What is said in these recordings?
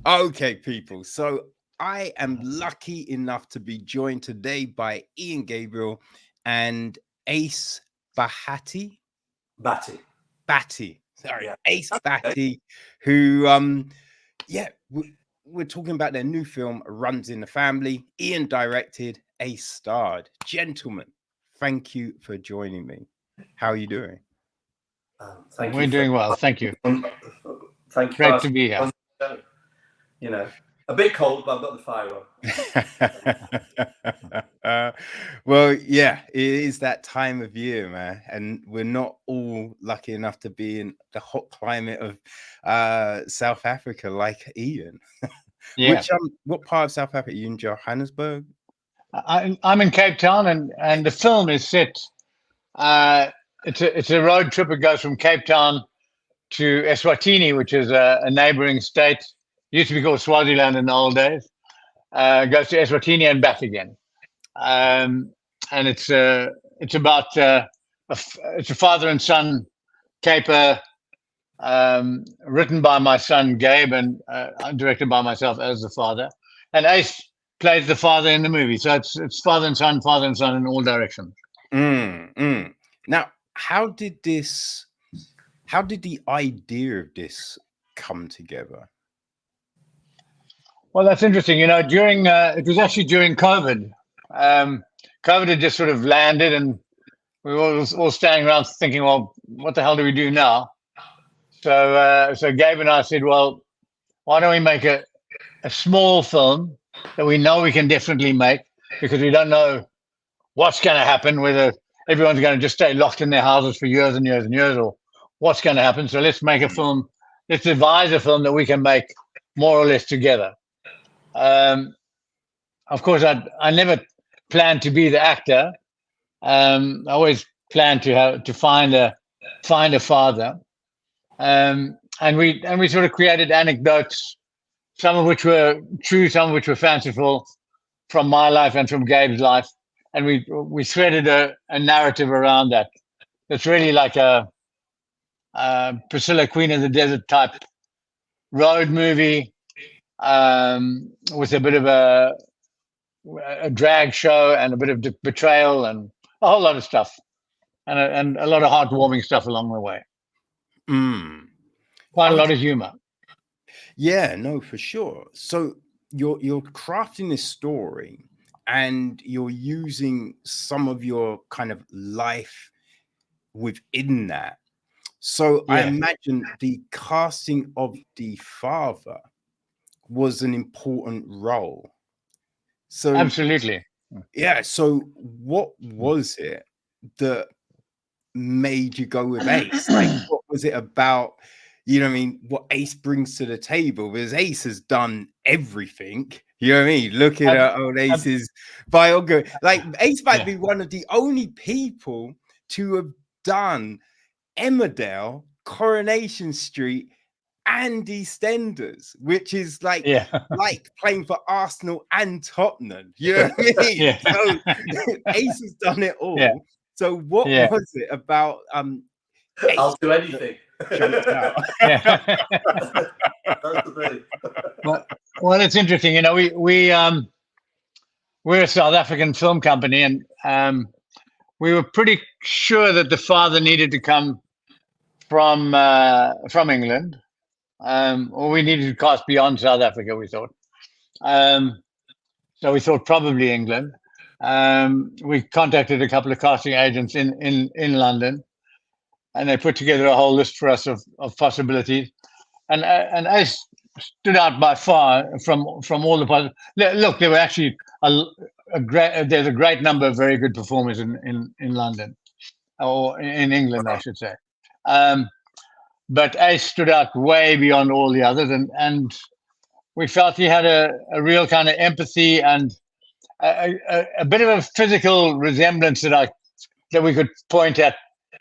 Okay, people. So I am lucky enough to be joined today by Ian Gabriel and Ace Bhatti. Bhatti. Bhatti. Sorry, Yeah. Ace Okay. Bhatti, who yeah, we're talking about their new film, Runs in the Family. Ian directed, Ace starred. Gentlemen, thank you for joining me. How are you doing? Thank you We're for doing well, thank you. thank you for Great to asking. be here. You know, a bit cold, but I've got the fire Well, yeah, it is that time of year, man, and we're not all lucky enough to be in the hot climate of South Africa like Ian. Yeah, Which what part of South Africa? Are you in Johannesburg? I'm in Cape Town, and the film is set. Uh, it's a road trip. It goes from Cape Town to Eswatini, which is a neighboring state. Used to be called Swaziland in the old days. Goes to Eswatini and back again. And it's about it's a father and son caper, written by my son Gabe and directed by myself as the father. And Ace plays the father in the movie, so it's father and son in all directions. Now, how did the idea of this come together? Well, that's interesting. During it was actually during COVID. Um, COVID had just sort of landed, and we were all standing around thinking, well, what the hell do we do now? So Gabe and I said, well, why don't we make a small film that we know we can definitely make, because we don't know what's going to happen, whether everyone's going to just stay locked in their houses for years and years and years, or what's going to happen. So let's make a film. Let's devise a film that we can make more or less together. Of course, I never planned to be the actor. I always planned to find a father. And we sort of created anecdotes, some of which were true, some of which were fanciful, from my life and from Gabe's life, and we threaded a narrative around that. It's really like a Priscilla, Queen of the Desert type road movie, with a bit of a drag show and a bit of betrayal and a whole lot of stuff, and a lot of heartwarming stuff along the way. Mm. Quite a lot of humor. Yeah, no, for sure. So you're crafting this story and you're using some of your kind of life within that. So I Yeah, imagine the casting of the father was an important role. So absolutely. yeah, so what was it that made you go with Ace? Like, what was it about? You know what I mean? What Ace brings to the table? Because Ace has done everything. You know what I mean? Looking at old Ace's biography, like Ace might Yeah. be one of the only people to have done Emmerdale, Coronation Street, and EastEnders, which is Yeah. like playing for Arsenal and Tottenham. You know what I mean? Yeah. So Ace has done it Yeah. all. So what Yeah. was it about round. Ace I'll do that anything. jumped out? Yeah. That's the thing. Well, it's interesting. We're a South African film company, and we were pretty sure that the father needed to come from England, or we needed to cast beyond South Africa. We thought, so we thought probably England. We contacted a couple of casting agents in London, and they put together a whole list for us of possibilities. And Ace stood out by far from all the. Look, there were actually there's a great number of very good performers in London, or in England, I should say. But Ace stood out way beyond all the others, and we felt he had a real kind of empathy and a bit of a physical resemblance that we could point at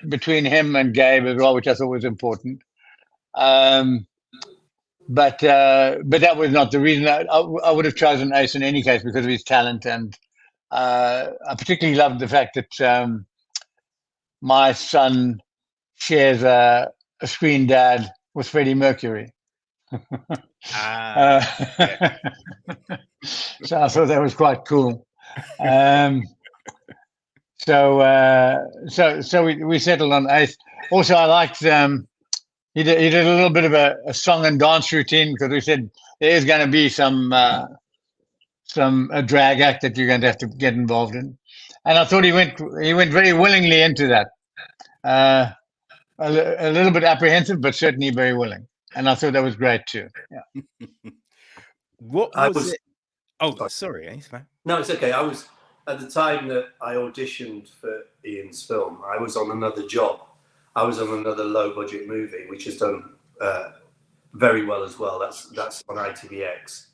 between him and Gabe as well, which I thought was important. But that was not the reason. I would have chosen Ace in any case because of his talent, and I particularly loved the fact that my son shares a screen dad with Freddie Mercury. Ah, So I thought that was quite cool. So we settled on Ace. Also, I liked he did a little bit of a song and dance routine, because we said there is going to be some a drag act that you're going to have to get involved in, and I thought he went very willingly into that. A little bit apprehensive, but certainly very willing, and I thought that was great too. Yeah. What was it? Oh, sorry, Ace, man. No, it's okay. I was, at the time that I auditioned for Ian's film, I was on another job. I was on another low budget movie, which has done very well as well. That's on ITVX,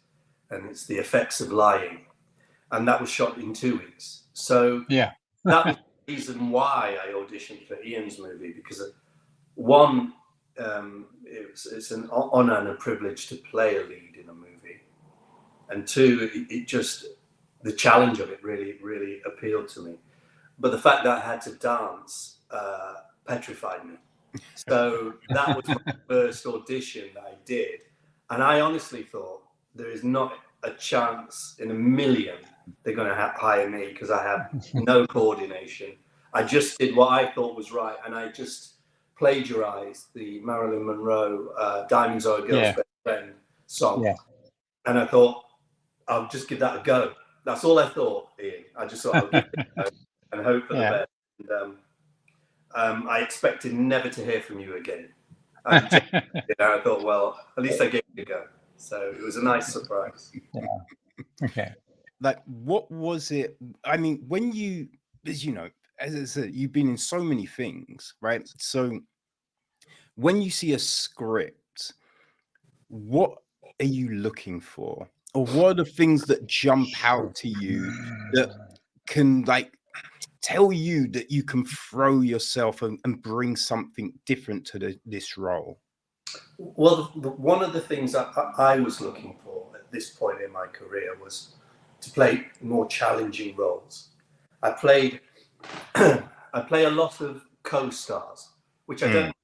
and it's The Effects of Lying, and that was shot in 2 weeks. So yeah, that was the reason why I auditioned for Ian's movie, because one, it's an honor and a privilege to play a lead in a movie, and two, it just, the challenge of it really appealed to me. But the fact that I had to dance petrified me. So that was my first audition that I did, and I honestly thought there is not a chance in a million they're going to hire me, because I have no coordination. I just did what I thought was right, and I just plagiarized the Marilyn Monroe "Diamonds Are a Girl's Best Friend" song, and I thought, I'll just give that a go. That's all I thought, Ian. I just thought I'll give it a go and hope for the best. And I expected never to hear from you again. And I thought, well, at least I gave it a go. So it was a nice surprise. Yeah. Okay. Like, what was it? I mean, when you, as you know, as I said, you've been in so many things, right? So when you see a script, what are you looking for? Or what are the things that jump out to you that can, like, tell you that you can throw yourself and bring something different to this role? Well, one of the things I was looking for at this point in my career was to play more challenging roles. I play a lot of co-stars, which I don't,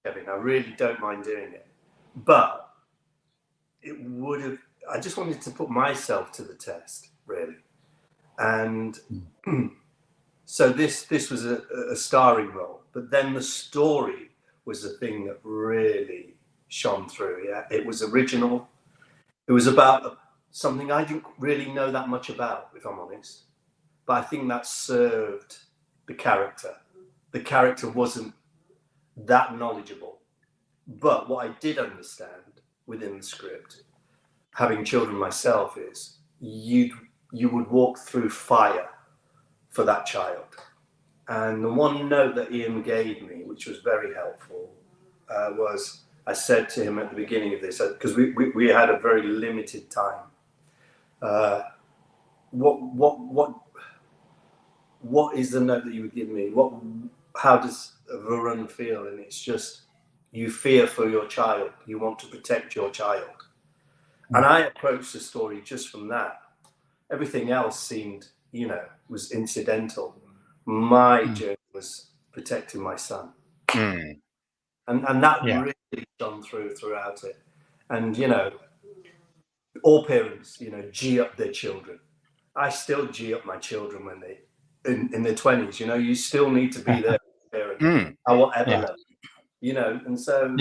Kevin. I really don't mind doing it, but it would have. I just wanted to put myself to the test, really, and so this was a starring role. But then the story was the thing that really shone through. Yeah, it was original. It was about something I didn't really know that much about, if I'm honest. But I think that served the character. The character wasn't that knowledgeable. But what I did understand within the script, having children myself, is you would walk through fire for that child. And the one note that Ian gave me, which was very helpful, was, I said to him at the beginning of this, because we had a very limited time. What is the note that you would give me? How does Varun feel? And it's just, you fear for your child. You want to protect your child. And I approached the story just from that. Everything else seemed, was incidental. My journey was protecting my son. And that really shone throughout it. And, all parents, G up their children. I still G up my children when they, in their 20s, you still need to be there for parent at whatever level, and so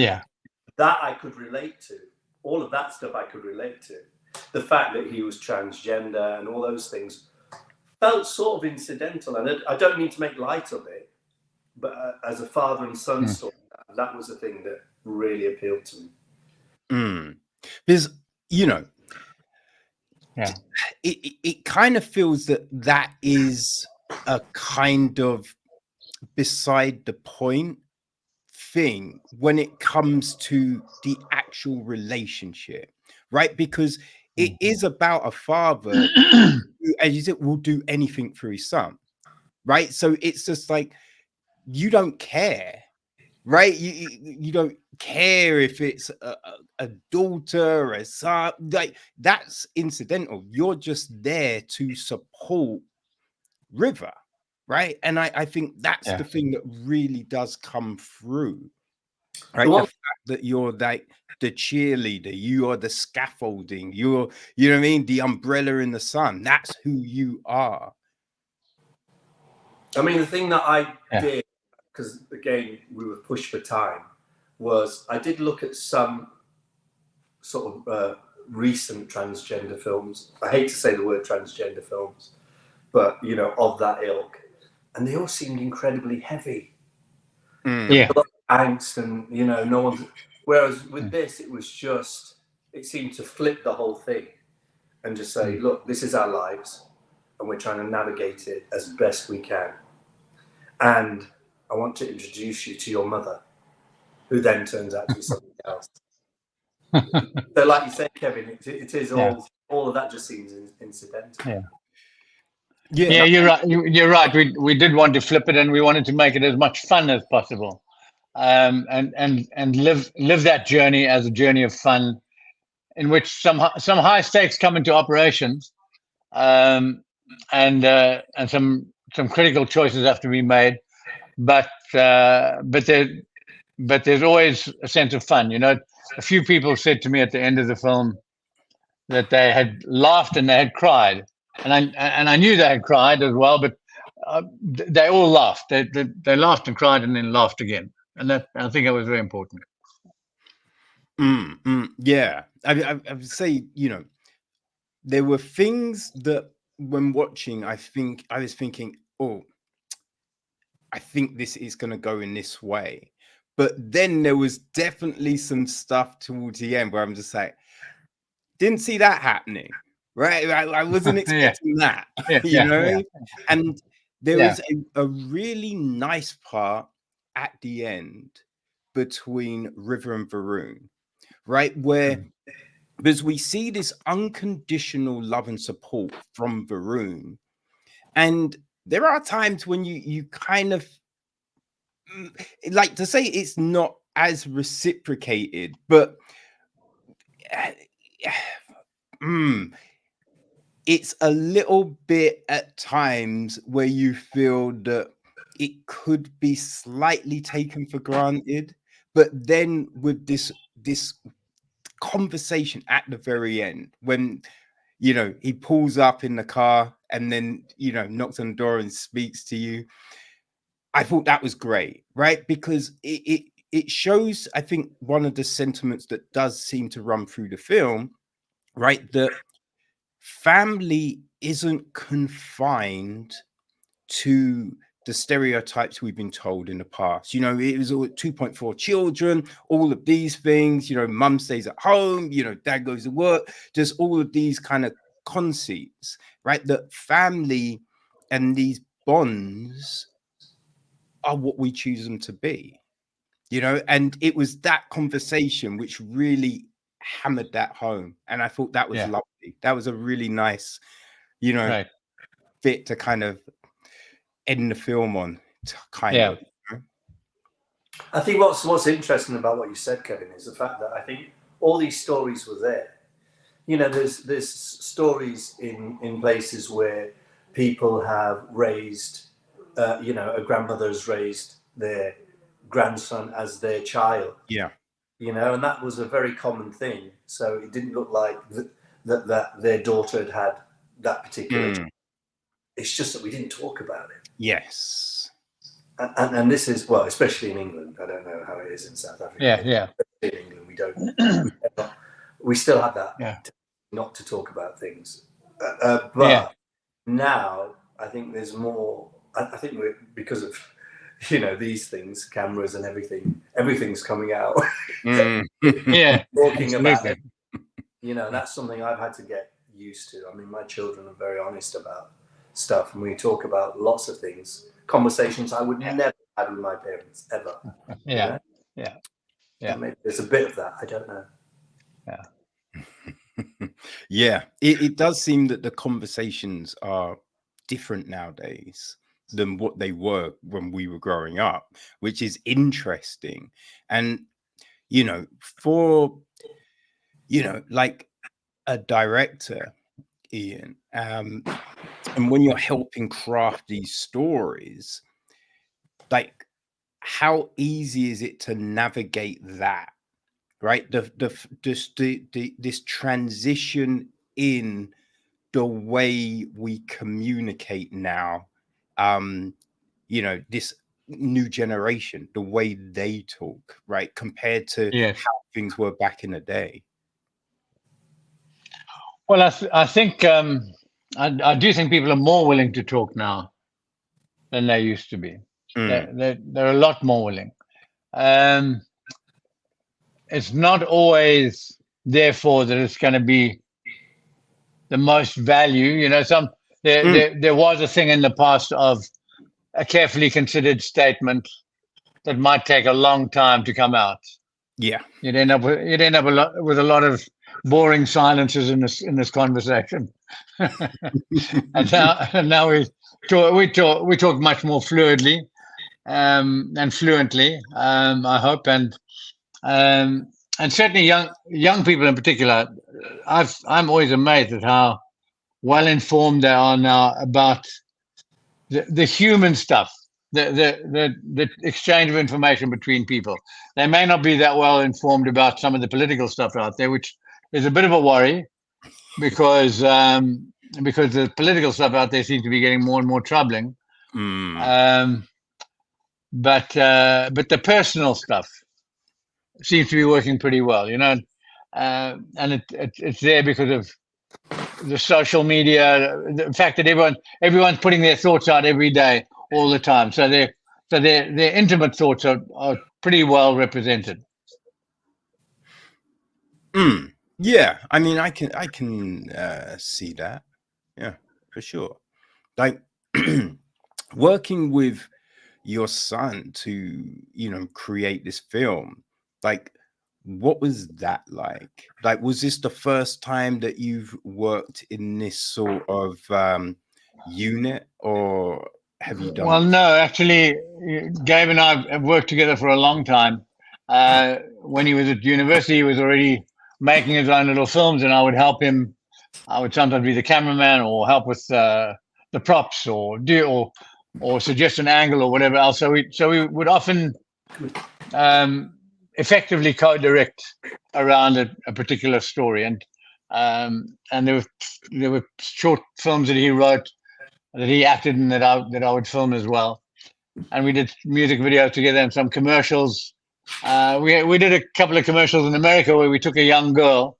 that I could relate to. All of that stuff I could relate to. The fact that he was transgender and all those things felt sort of incidental. And I don't mean to make light of it, but as a father and son story, that was the thing that really appealed to me. Because, it kind of feels that is a kind of beside the point thing when it comes to the actual relationship, right? Because it is about a father who, as you said, will do anything for his son, right? So it's just like, you don't care, right? You don't care if it's a daughter, a son, like, that's incidental. You're just there to support River, right? And I think that's the thing that really does come through. right? The fact that you're like the cheerleader, you are the scaffolding, you know what I mean, the umbrella in the sun. That's who you are. I mean, the thing that I did, because again we were pushed for time, was I did look at some sort of recent transgender films. I hate to say the word transgender films, but you know, of that ilk, and they all seemed incredibly heavy. Yeah. A lot of angst, and you know, no one's. Whereas with this, it was just, it seemed to flip the whole thing and just say, look, this is our lives, and we're trying to navigate it as best we can. And I want to introduce you to your mother, who then turns out to be something else. So, like you said, Kevin, it is all of that just seems incidental. Yeah, you're right. You're right. We did want to flip it, and we wanted to make it as much fun as possible, and live that journey as a journey of fun, in which some high stakes come into operations, and some critical choices have to be made, but there's always a sense of fun. You know, a few people said to me at the end of the film that they had laughed and they had cried, and I knew they had cried as well, but they all laughed. They laughed and cried and then laughed again, and that, I think, that was very important. Yeah, I would say, you know, there were things that when watching, I was thinking, oh, I think this is going to go in this way. But then there was definitely some stuff towards the end where I'm just like, didn't see that happening, right? I wasn't expecting that, you know? And there was a really nice part at the end between River and Varun, right? Where, because we see this unconditional love and support from Varun. And there are times when you kind of like to say it's not as reciprocated, but it's a little bit at times where you feel that it could be slightly taken for granted. But then with this conversation at the very end, when, you know, he pulls up in the car and then, you know, knocks on the door and speaks to you, I thought that was great, right? Because it shows, I think, one of the sentiments that does seem to run through the film, right? That family isn't confined to the stereotypes we've been told in the past. You know, it was all 2.4 children, all of these things, you know, mum stays at home, you know, dad goes to work, just all of these kind of conceits, right? That family and these bonds are what we choose them to be, you know. And it was that conversation which really hammered that home, and I thought that was lovely. That was a really nice, you know, bit to kind of end the film on, kind of, you know? I think what's interesting about what you said, Kevin, is the fact that I think all these stories were there. You know, there's stories in places where people have raised, you know, a grandmother's raised their grandson as their child. Yeah. You know, and that was a very common thing. So it didn't look like that their daughter had that particular. It's just that we didn't talk about it. Yes. And this is, well, especially in England. I don't know how it is in South Africa. In England, we don't. We still have that not to talk about things. But now I think there's more. I think because of, you know, these things, cameras and everything's coming out. Talking about it. You know, that's something I've had to get used to. I mean, my children are very honest about stuff, and we talk about lots of things. Conversations I would never have with my parents ever. Yeah. Maybe there's a bit of that. I don't know. Yeah, it does seem that the conversations are different nowadays than what they were when we were growing up, which is interesting. And, you know, for, you know, like a director, Ian, and when you're helping craft these stories, like, how easy is it to navigate that, right? This transition in the way we communicate now, this new generation, the way they talk, right, compared to Yes. how things were back in the day. Well, I think I do think people are more willing to talk now than they used to be. They're a lot more willing. It's not always, therefore, that it's going to be the most value. There was a thing in the past of a carefully considered statement that might take a long time to come out. Yeah, You'd end up with a lot of boring silences in this conversation. and now we talk much more fluidly and fluently. I hope, and certainly young people in particular. I'm always amazed at how well informed they are now about the human stuff, the exchange of information between people. They may not be that well informed about some of the political stuff out there, which is a bit of a worry, because the political stuff out there seems to be getting more and more troubling. But the personal stuff seems to be working pretty well, and it's there because of the social media, the fact that everyone's putting their thoughts out every day, all the time. So their intimate thoughts are pretty well represented. Yeah, I mean, I can see that. Yeah, for sure. Like working with your son to create this film, like, what was that like? Like, was this the first time that you've worked in this sort of unit, or have you done? Well, no, actually, Gabe and I have worked together for a long time. When he was at university, he was already making his own little films, and I would help him. I would sometimes be the cameraman or help with the props, or suggest an angle or whatever else. So we would often effectively co-direct around a particular story, and there were short films that he wrote, that he acted in, that I would film as well, and we did music videos together and some commercials. We did a couple of commercials in America where we took a young girl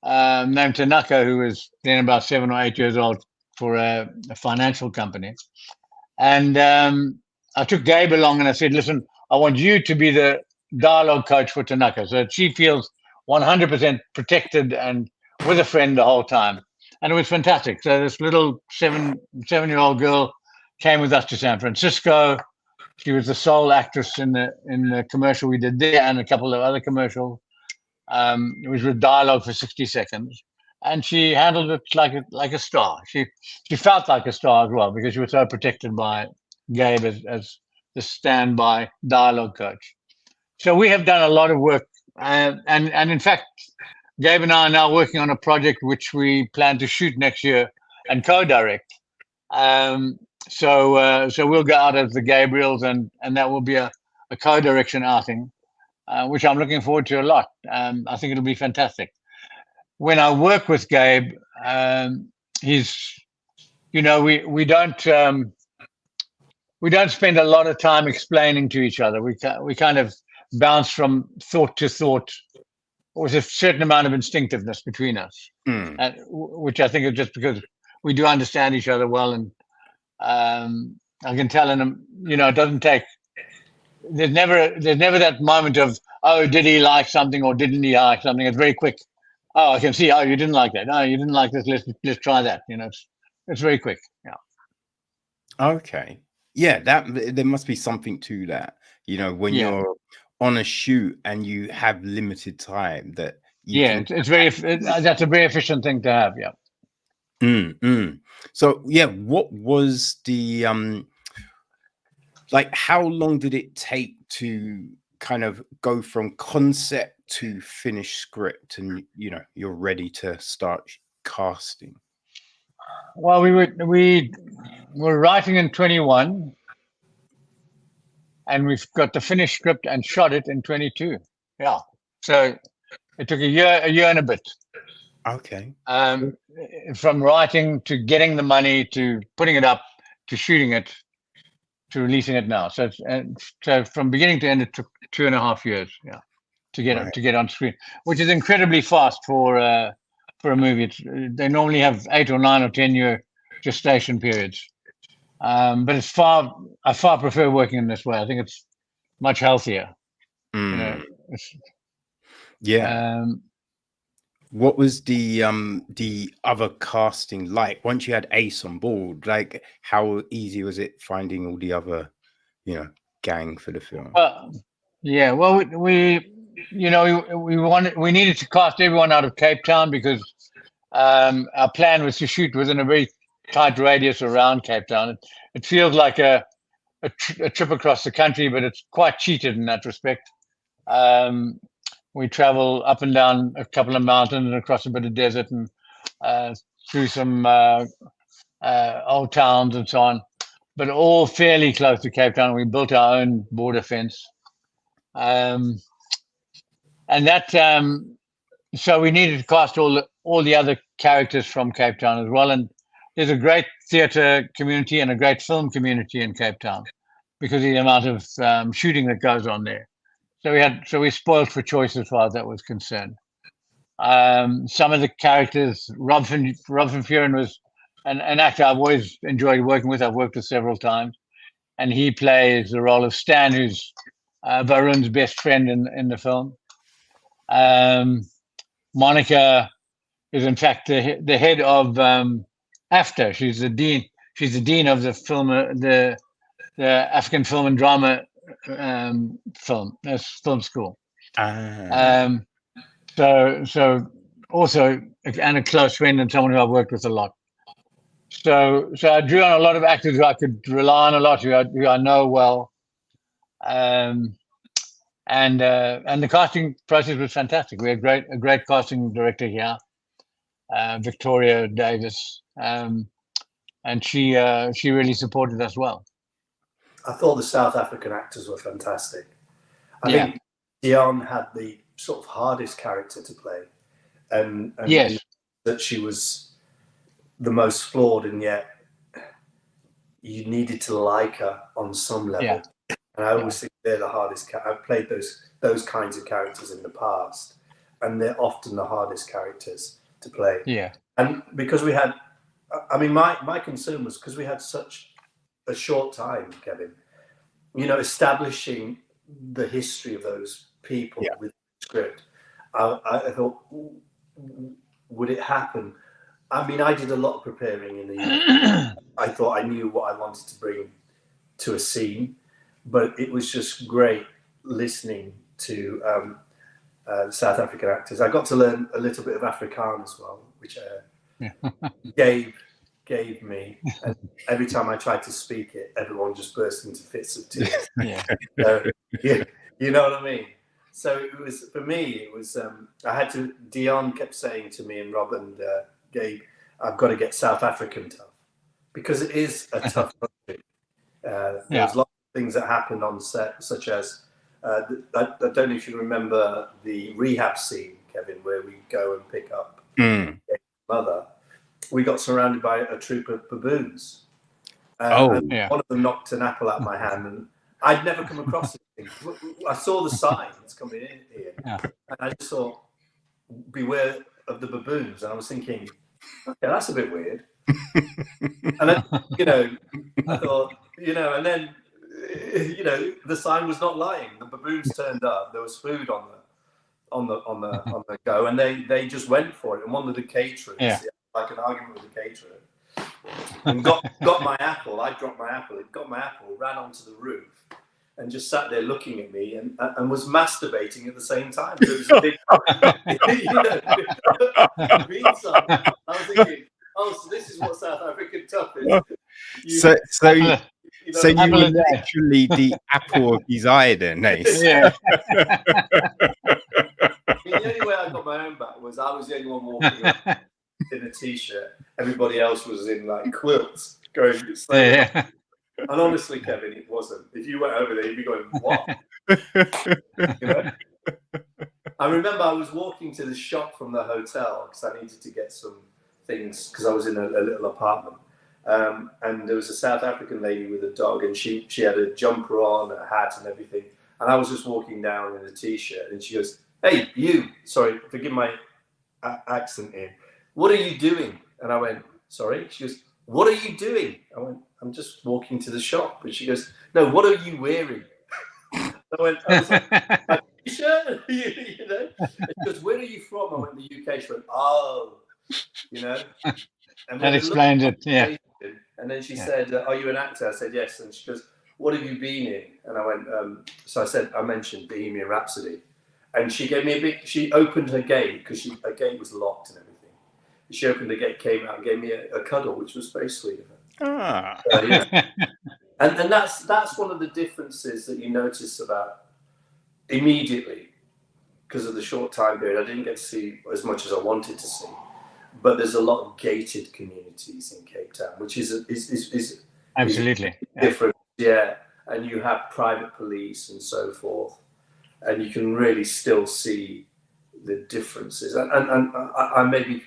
named Tanaka, who was then about 7 or 8 years old, for a financial company, and I took Gabe along and I said, "Listen, I want you to be the dialogue coach for Tanaka, so that she feels 100% protected and with a friend the whole time." And it was fantastic. So this little 7-year-old girl came with us to San Francisco. She was the sole actress in the commercial we did there, and a couple of other commercials. It was with dialogue for 60 seconds, and she handled it like a star. She felt like a star as well, because she was so protected by Gabe as the standby dialogue coach. So we have done a lot of work, and in fact, Gabe and I are now working on a project which we plan to shoot next year and co-direct. So we'll go out as the Gabriels, and that will be a co-direction outing, which I'm looking forward to a lot. I think it'll be fantastic. When I work with Gabe, he's, we don't spend a lot of time explaining to each other. We kind of bounce from thought to thought with a certain amount of instinctiveness between us, which I think is just because we do understand each other well, and I can tell in him, it doesn't take. There's never that moment of, oh, did he like something or didn't he like something? It's very quick. Oh, I can see. Oh, you didn't like that. No, you didn't like this. Let's try that. It's very quick. Yeah. Okay. Yeah, there must be something to that. When you're on a shoot and you have limited time, that it's very. That's a very efficient thing to have. Yeah. So what was the like? How long did it take to kind of go from concept to finished script, and you're ready to start casting? Well, we were writing in 21, and we've got the finished script and shot it in 22. Yeah, so it took a year and a bit. Okay. From writing to getting the money to putting it up to shooting it to releasing it now. So so from beginning to end, it took 2.5 years. Yeah, to get on screen, which is incredibly fast for a movie. They normally have 8 or 9 or 10 year gestation periods. But I far prefer working in this way. I think it's much healthier. You know. Yeah. What was the other casting like once you had Ace on board? Like, how easy was it finding all the other, gang for the film? Well, yeah. Well, we needed to cast everyone out of Cape Town because our plan was to shoot within a very tight radius around Cape Town. It feels like a trip across the country, but it's quite cheated in that respect. We travel up and down a couple of mountains and across a bit of desert and through some old towns and so on, but all fairly close to Cape Town. We built our own border fence. And that, so we needed to cast all the other characters from Cape Town as well. And there's a great theatre community and a great film community in Cape Town because of the amount of shooting that goes on there. So we spoiled for choice as far as that was concerned. Some of the characters, Rob van Vuuren was an actor I've always enjoyed working with. I've worked with several times, and he plays the role of Stan, who's Varun's best friend in the film. Monica is in fact the head of AFTA. She's the dean. She's the dean of the film, the African Film and Drama film school. So also, and a close friend and someone who I've worked with a lot. So I drew on a lot of actors who I could rely on a lot, who I know well. And the casting process was fantastic. We had a great casting director here, Victoria Davis, and she really supported us well. I thought the South African actors were fantastic. I think Dion had the sort of hardest character to play, and yes, that she was the most flawed, and yet you needed to like her on some level. Yeah. And I always think they're the hardest. I've played those kinds of characters in the past, and they're often the hardest characters to play. Yeah. And because we had, I mean, my concern was because we had such a short time, Kevin, establishing the history of those people with the script. I thought, would it happen? I mean, I did a lot of preparing in the evening. I thought I knew what I wanted to bring to a scene, but it was just great listening to South African actors. I got to learn a little bit of Afrikaans as well, which gave me. And every time I tried to speak it, everyone just burst into fits of tears. So, you know what I mean? So it was, for me, it was, Dion kept saying to me and Rob and Gabe, I've got to get South African tough, because it is a tough country. There's lots of things that happened on set, such as, I don't know if you remember the rehab scene, Kevin, where we go and pick up Gabe's mother. We got surrounded by a troop of baboons. And one of them knocked an apple out of my hand, and I'd never come across it. I saw the signs coming in here, and I just thought, beware of the baboons. And I was thinking, okay, that's a bit weird. And then, I thought, and then, the sign was not lying. The baboons turned up. There was food on the go, and they just went for it. And one of the caterers, like an argument with the caterer, and got my apple. I dropped my apple. It got my apple, ran onto the roof, and just sat there looking at me and was masturbating at the same time. So it was a big, I was thinking, so this is what South African tough is. So you were literally the apple of his eye then, Ace. Yeah. The only way I got my own back was I was the only one walking up in a t-shirt. Everybody else was in like quilts going. And honestly, Kevin, it wasn't. If if you went over there, you'd be going, what? You know? I remember I was walking to the shop from the hotel because I needed to get some things because I was in a little apartment. And there was a South African lady with a dog, and she had a jumper on, a hat and everything. And I was just walking down in a t-shirt, and she goes, "Hey, you, sorry, forgive my accent here. What are you doing?" And I went, "Sorry." She goes, "What are you doing?" I went, "I'm just walking to the shop." And she goes, "No, what are you wearing?" I was like, "My t-shirt," you know. And she goes, "Where are you from?" I went, "The UK." She went, "Oh," you know. And that explains it. Yeah. And then she said, "Are you an actor?" I said, "Yes." And she goes, "What have you been in?" And I went, so I said, I mentioned Bohemian Rhapsody. And she gave me she opened her gate because her gate was locked and everything. She opened the gate, came out and gave me a cuddle, which was very sweet of her. Ah. Yeah. And that's one of the differences that you notice about immediately because of the short time period. I didn't get to see as much as I wanted to see. But there's a lot of gated communities in Cape Town, which is absolutely different. Yeah, and you have private police and so forth, and you can really still see the differences. And I may be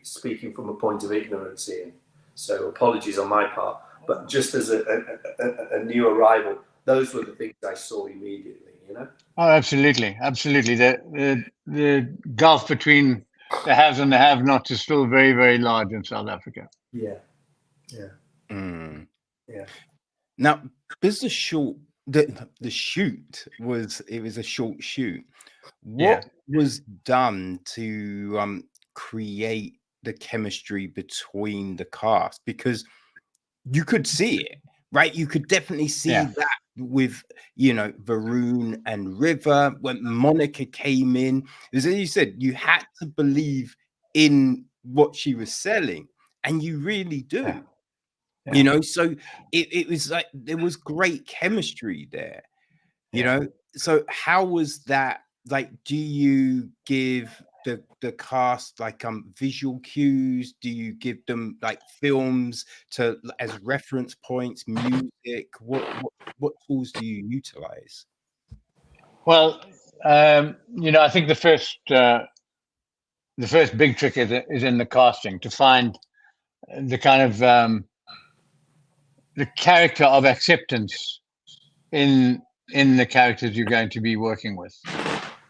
speaking from a point of ignorance here, so apologies on my part. But just as a new arrival, those were the things I saw immediately. You know. Oh, absolutely. The gulf between the haves and the have-nots is still very, very large in South Africa. Yeah. Mm. Yeah. Now, because the shoot was a short shoot. What was done to create the chemistry between the cast? Because you could see it, right? You could definitely see that with, Varun and River when Monica came in. As you said, you had to believe in what she was selling, and you really do. So it was like there was great chemistry there. So how was that? Like, do you give the cast like visual cues? Do you give them like films as reference points, music? What tools do you utilize? Well, I think the first big trick is in the casting, to find the kind of the character of acceptance in the characters you're going to be working with.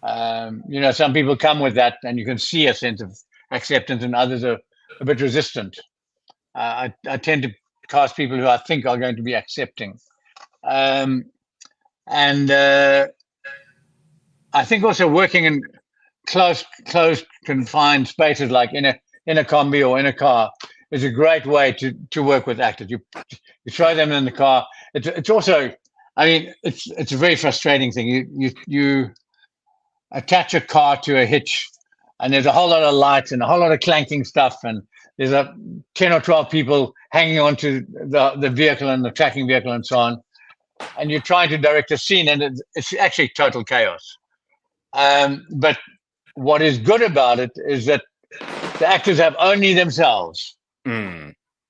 Some people come with that, and you can see a sense of acceptance, and others are a bit resistant. I tend to cast people who I think are going to be accepting, and I think also working in close confined spaces like in a combi or in a car is a great way to work with actors. You throw them in the car. It's also, I mean, it's a very frustrating thing. You attach a car to a hitch, and there's a whole lot of lights and a whole lot of clanking stuff, and there's 10 or 12 people hanging onto the vehicle and the tracking vehicle and so on, and you're trying to direct a scene, and it's actually total chaos. But what is good about it is that the actors have only themselves,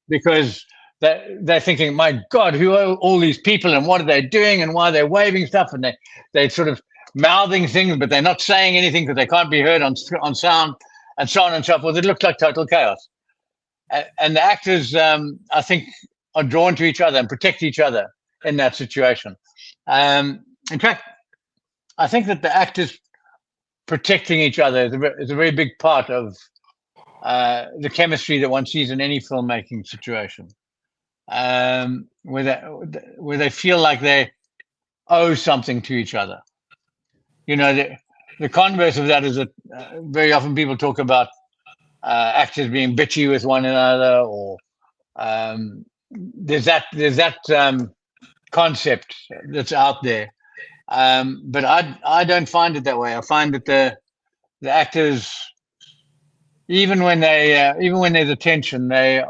because they're thinking, my God, who are all these people, and what are they doing, and why they're waving stuff, and they're sort of mouthing things, but they're not saying anything because they can't be heard on sound, and so on and so forth. It looks like total chaos. And the actors, I think, are drawn to each other and protect each other in that situation. In fact, I think that the actors protecting each other is a very big part of the chemistry that one sees in any filmmaking situation, where they feel like they owe something to each other. The converse of that is that very often people talk about actors being bitchy with one another, or there's that concept that's out there. But I don't find it that way. I find that the actors, even when there's a tension, they're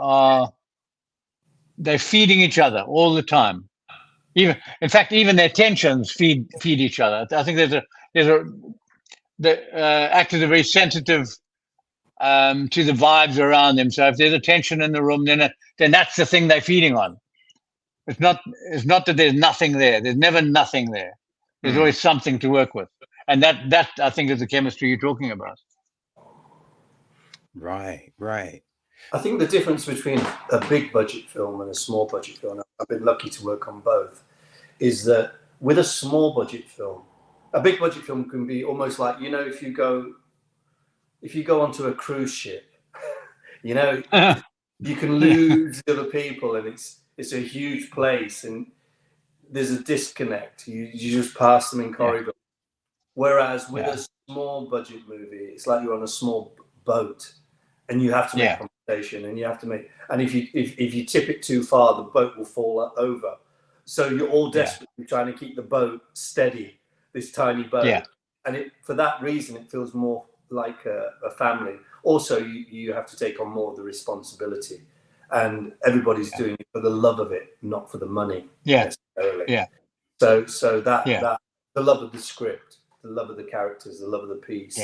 feeding each other all the time. In fact, even their tensions feed each other. I think the actors are very sensitive to the vibes around them. So if there's a tension in the room, then that's the thing they're feeding on. It's not. It's not that there's nothing there. There's never nothing there. There's always something to work with, and that I think is the chemistry you're talking about. Right, right. I think the difference between a big budget film and a small budget film, I've been lucky to work on both, is that with a small budget film, a big budget film can be almost like, you know, if you go onto a cruise ship, you know, you can lose the other people, and it's a huge place, and there's a disconnect. You just pass them in corridor. Whereas with a small budget movie, it's like you're on a small boat, and you have to make conversation, and you have to make. And if you tip it too far, the boat will fall over. So you're all desperately trying to keep the boat steady. This tiny boat, and for that reason, it feels more like a family. Also, you have to take on more of the responsibility, and everybody's doing it for the love of it, not for the money necessarily. So that the love of the script, the love of the characters, the love of the piece.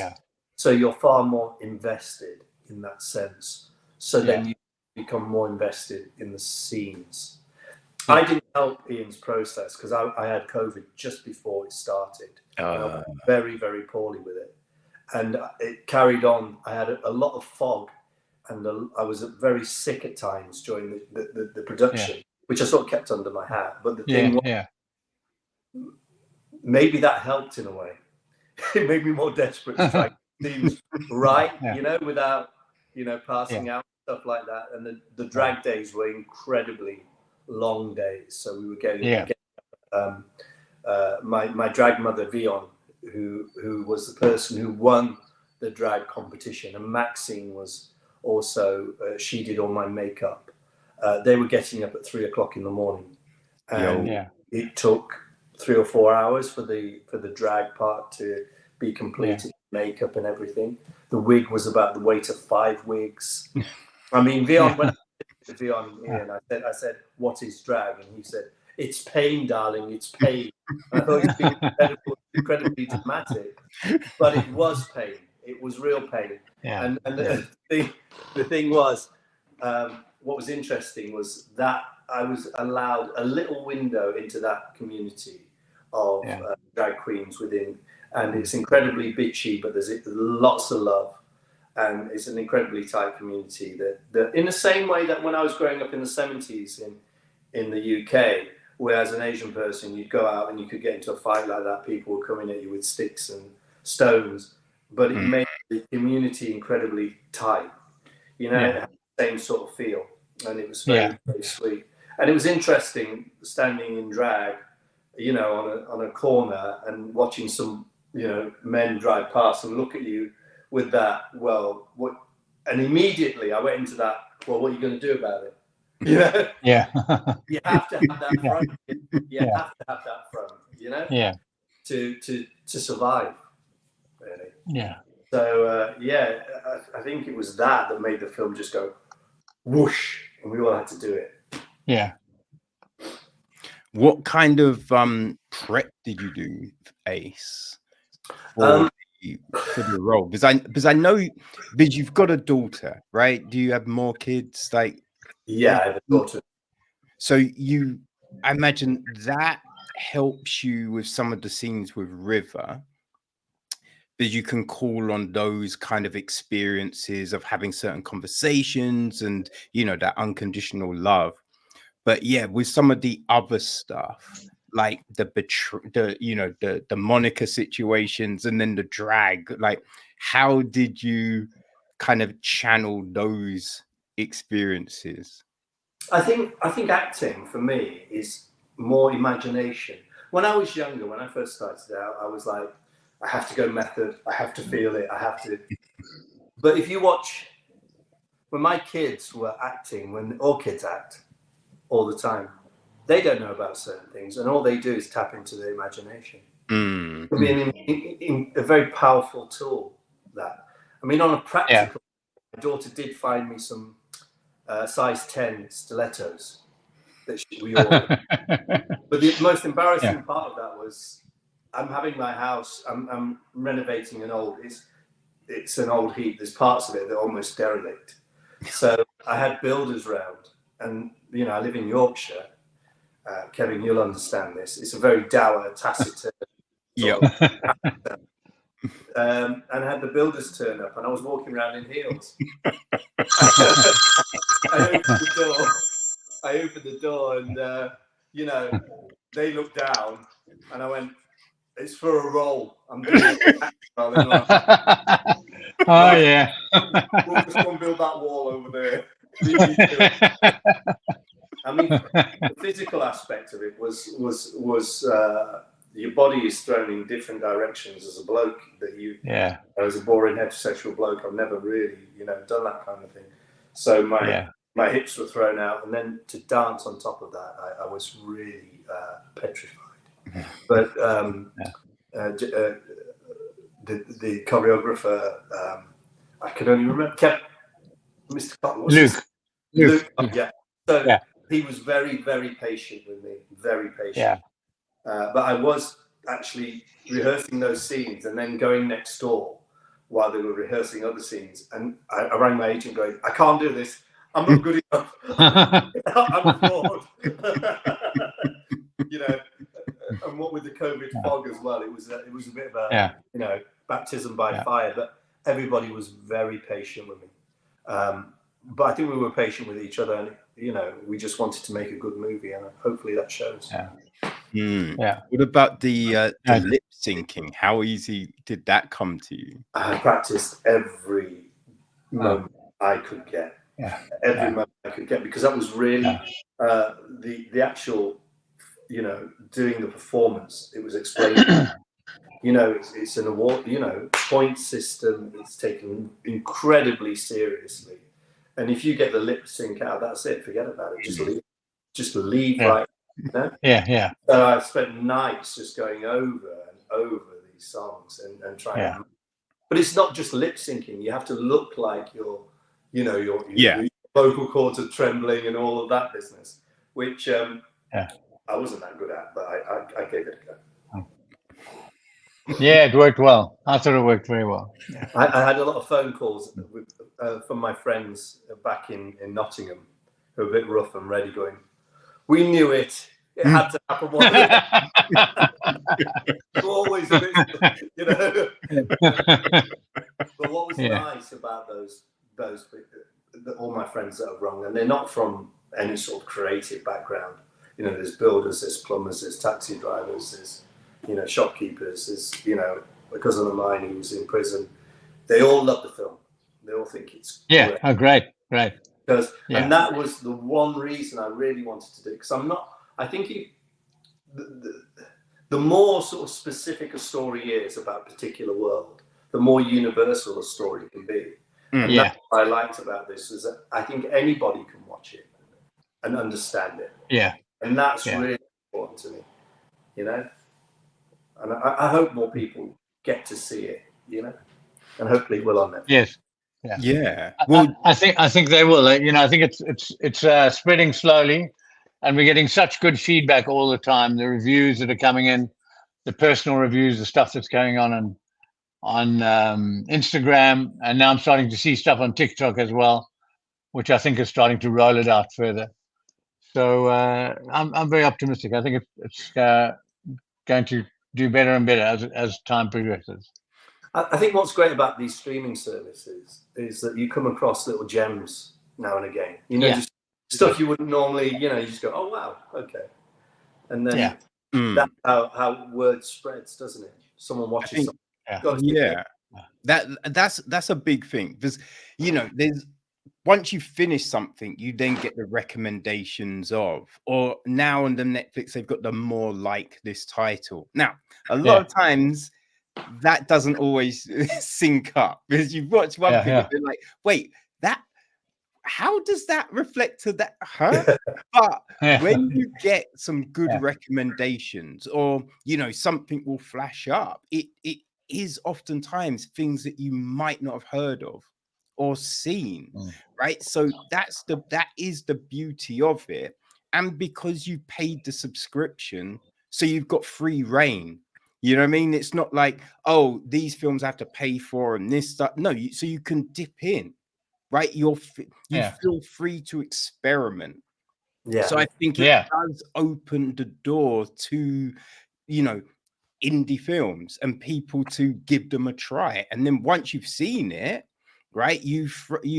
So you're far more invested in that sense. So then you become more invested in the scenes. I didn't help Ian's process because I had COVID just before it started. And I was very, very poorly with it. And it carried on. I had a lot of fog, and I was very sick at times during the production, which I sort of kept under my hat. But the thing was, maybe that helped in a way. It made me more desperate to try things right, you know, without, you know, passing out, stuff like that. And the drag days were incredibly long days. So we were getting my drag mother, Vion, who was the person who won the drag competition, and Maxine was also, she did all my makeup. They were getting up at 3 o'clock in the morning, and it took 3 or 4 hours for the drag part to be completed, makeup and everything. The wig was about the weight of 5 wigs. I mean, Vion, when I said to Vion, Ian, I said, what is drag? And he said, it's pain, darling, it's pain. I thought he was being incredibly dramatic, but it was pain. It was real pain. And the thing was, what was interesting was that I was allowed a little window into that community of drag queens within, and it's incredibly bitchy, but there's lots of love, and it's an incredibly tight community that in the same way that when I was growing up in the 70s in the UK, where as an Asian person you'd go out and you could get into a fight like that, people were coming at you with sticks and stones, but it made the community incredibly tight, you know. It had the same sort of feel, and it was very, very sweet. And it was interesting standing in drag, you know, on a corner and watching some, you know, men drive past and look at you with that, well, what? And immediately I went into that, well, what are you going to do about it? You know? You have to have that front. You have to have that front, you know? To survive, really. So, I think it was that made the film just go whoosh, and we all had to do it. What kind of prep did you do, Ace, for the role? Because I know, because you've got a daughter, right? Do you have more kids? Like, I have a daughter. So I imagine that helps you with some of the scenes with River, that you can call on those kind of experiences of having certain conversations and, you know, that unconditional love. But with some of the other stuff, like the Monica situations and then the drag, like, how did you kind of channel those experiences? I think acting for me is more imagination. When I was younger, when I first started out, I was like, I have to go method, I have to feel it, I have to. But if you watch, when my kids were acting, when all kids act all the time, they don't know about certain things, and all they do is tap into their imagination. It can be a very powerful tool. That, I mean, on a practical, my daughter did find me some size 10 stilettos that we ordered. But the most embarrassing part of that was, I'm having my house, I'm renovating an old, it's an old heap, there's parts of it that are almost derelict. So I had builders round, and, you know, I live in Yorkshire, Kevin, you'll understand this. It's a very dour, taciturn Yep. and I had the builders turn up, and I was walking around in heels. I opened the door, and you know, they looked down, and I went, "It's for a role. I'm doing it." Oh yeah. We'll just go and build that wall over there. Leave me to it. I mean, the physical aspect of it was your body is thrown in different directions as a bloke. That you, as a boring heterosexual bloke, I've never really, done that kind of thing. So my hips were thrown out, and then to dance on top of that, I was really petrified. But the choreographer, I could only remember, Mr. Cotton, Luke. Yeah. So he was very, very patient with me, very patient. Yeah. But I was actually rehearsing those scenes and then going next door while they were rehearsing other scenes. And I rang my agent going, "I can't do this. I'm not good enough. I'm a fraud." And what with the COVID fog as well, it was a bit of a, baptism by fire. But everybody was very patient with me. But I think we were patient with each other, and we just wanted to make a good movie, and hopefully that shows. What about the lip syncing? How easy did that come to you? I practiced every moment I could get. Every moment I could get, because that was really the actual, doing the performance. It was explained. It's an award, point system. It's taken incredibly seriously. And if you get the lip sync out, that's it. Forget about it. Just leave right. Yeah. So I spent nights just going over and over these songs and trying to. But it's not just lip syncing. You have to look like your vocal cords are trembling and all of that business, which I wasn't that good at, but I gave it a go. Yeah, it worked well. I thought it worked very well. I had a lot of phone calls from my friends back in Nottingham who were a bit rough and ready, going, "We knew it. It had to happen one day." Always a bit, But what was nice about those all my friends that are wrong, and they're not from any sort of creative background. There's builders, there's plumbers, there's taxi drivers, there's shopkeepers, there's a cousin of mine who was in prison. They all love the film. They all think it's great. Oh, great. And that was the one reason I really wanted to do it, because I think the more sort of specific a story is about a particular world, the more universal a story can be. And that's what I liked about this, is that I think anybody can watch it and understand it. And that's really important to me, And I hope more people get to see it, and hopefully we'll on Netflix. Well, I think they will. I think it's spreading slowly, and we're getting such good feedback all the time. The reviews that are coming in, the personal reviews, the stuff that's going on Instagram, and now I'm starting to see stuff on TikTok as well, which I think is starting to roll it out further. So I'm very optimistic. I think it's going to do better and better as time progresses. I think what's great about these streaming services is that you come across little gems now and again. Just stuff you wouldn't normally. You just go, "Oh wow, okay," and then that's how word spreads, doesn't it? Someone watches something. That's a big thing, because there's, once you finish something, you then get the recommendations of, or now on the Netflix they've got the more like this title. Now a lot of times that doesn't always sync up, because you've watched one thing and you're like, wait, how does that reflect to that? But when you get some good recommendations, or something will flash up, it is oftentimes things that you might not have heard of or seen, right? So that is the beauty of it. And because you paid the subscription, so you've got free reign. You know what I mean? It's not like, oh, these films I have to pay for and this stuff. No, so you can dip in, right? You feel free to experiment. Yeah. So I think it does open the door to, you know, indie films and people to give them a try. And then once you've seen it, right, you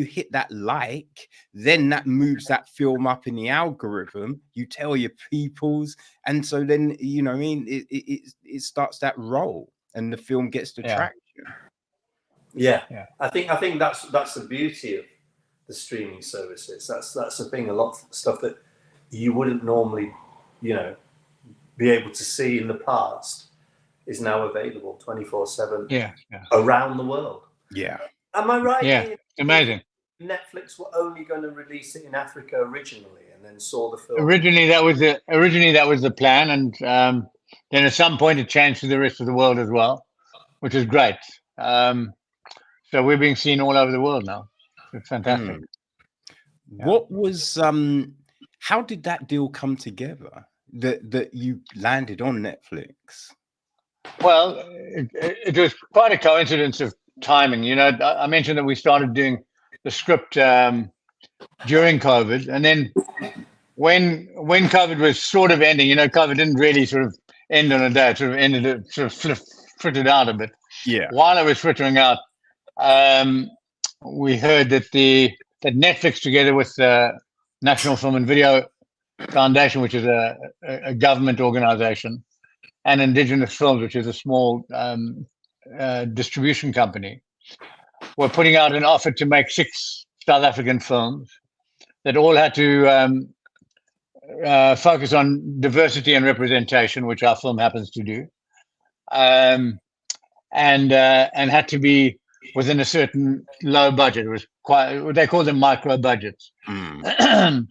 hit that like, then that moves that film up in the algorithm. You tell your peoples, and so then, you know what I mean, it starts that roll and the film gets the traction. Yeah. I think that's the beauty of the streaming services. That's the thing. A lot of stuff that you wouldn't normally, you know, be able to see in the past is now available 24/7 around the world. Yeah. Am I right? Yeah, amazing. Netflix were only going to release it in Africa originally, and then saw the film. Originally, that was the plan, and then at some point it changed to the rest of the world as well, which is great. So we're being seen all over the world now. It's fantastic. What was how did that deal come together that you landed on Netflix? Well, it was quite a coincidence of timing. You know, I mentioned that we started doing the script during COVID, and then when COVID was sort of ending, you know, COVID didn't really sort of end on a day. It sort of ended, it sort of frittered out a bit. Yeah. While it was frittering out, we heard that that Netflix, together with the National Film and Video Foundation, which is a government organization, and Indigenous Films, which is a small distribution company, were putting out an offer to make 6 South African films that all had to focus on diversity and representation, which our film happens to do, and had to be within a certain low budget. It was quite, they call them micro budgets. I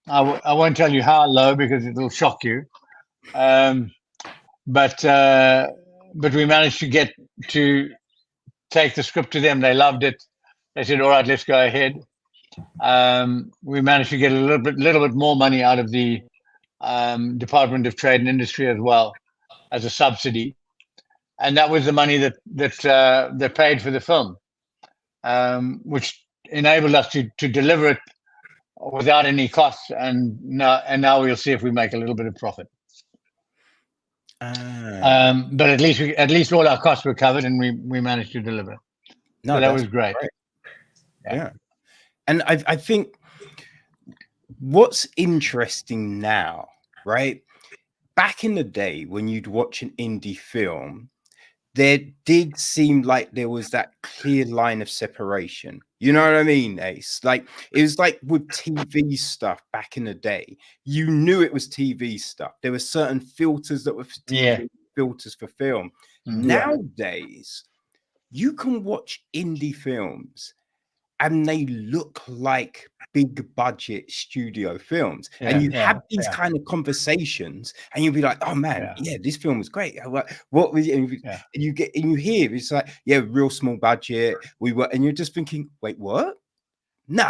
won't tell you how low because it'll shock you. But we managed to take the script to them. They loved it. They said, "All right, let's go ahead." We managed to get a little bit more money out of the Department of Trade and Industry as well as a subsidy, and that was the money that paid for the film, which enabled us to deliver it without any costs. And now we'll see if we make a little bit of profit. But at least all our costs were covered, and we managed to deliver. No, so that was great. Yeah. And I think what's interesting now, right? Back in the day when you'd watch an indie film, there did seem like there was that clear line of separation. You know what I mean, Ace? Like, it was like with TV stuff back in the day. You knew it was TV stuff. There were certain filters that were for TV, filters for film. Nowadays, you can watch indie films and they look like big budget studio films. And you have these kind of conversations and you'll be like, oh man, this film was great. What was it? And you hear it's like, real small budget. And you're just thinking, wait, what? No.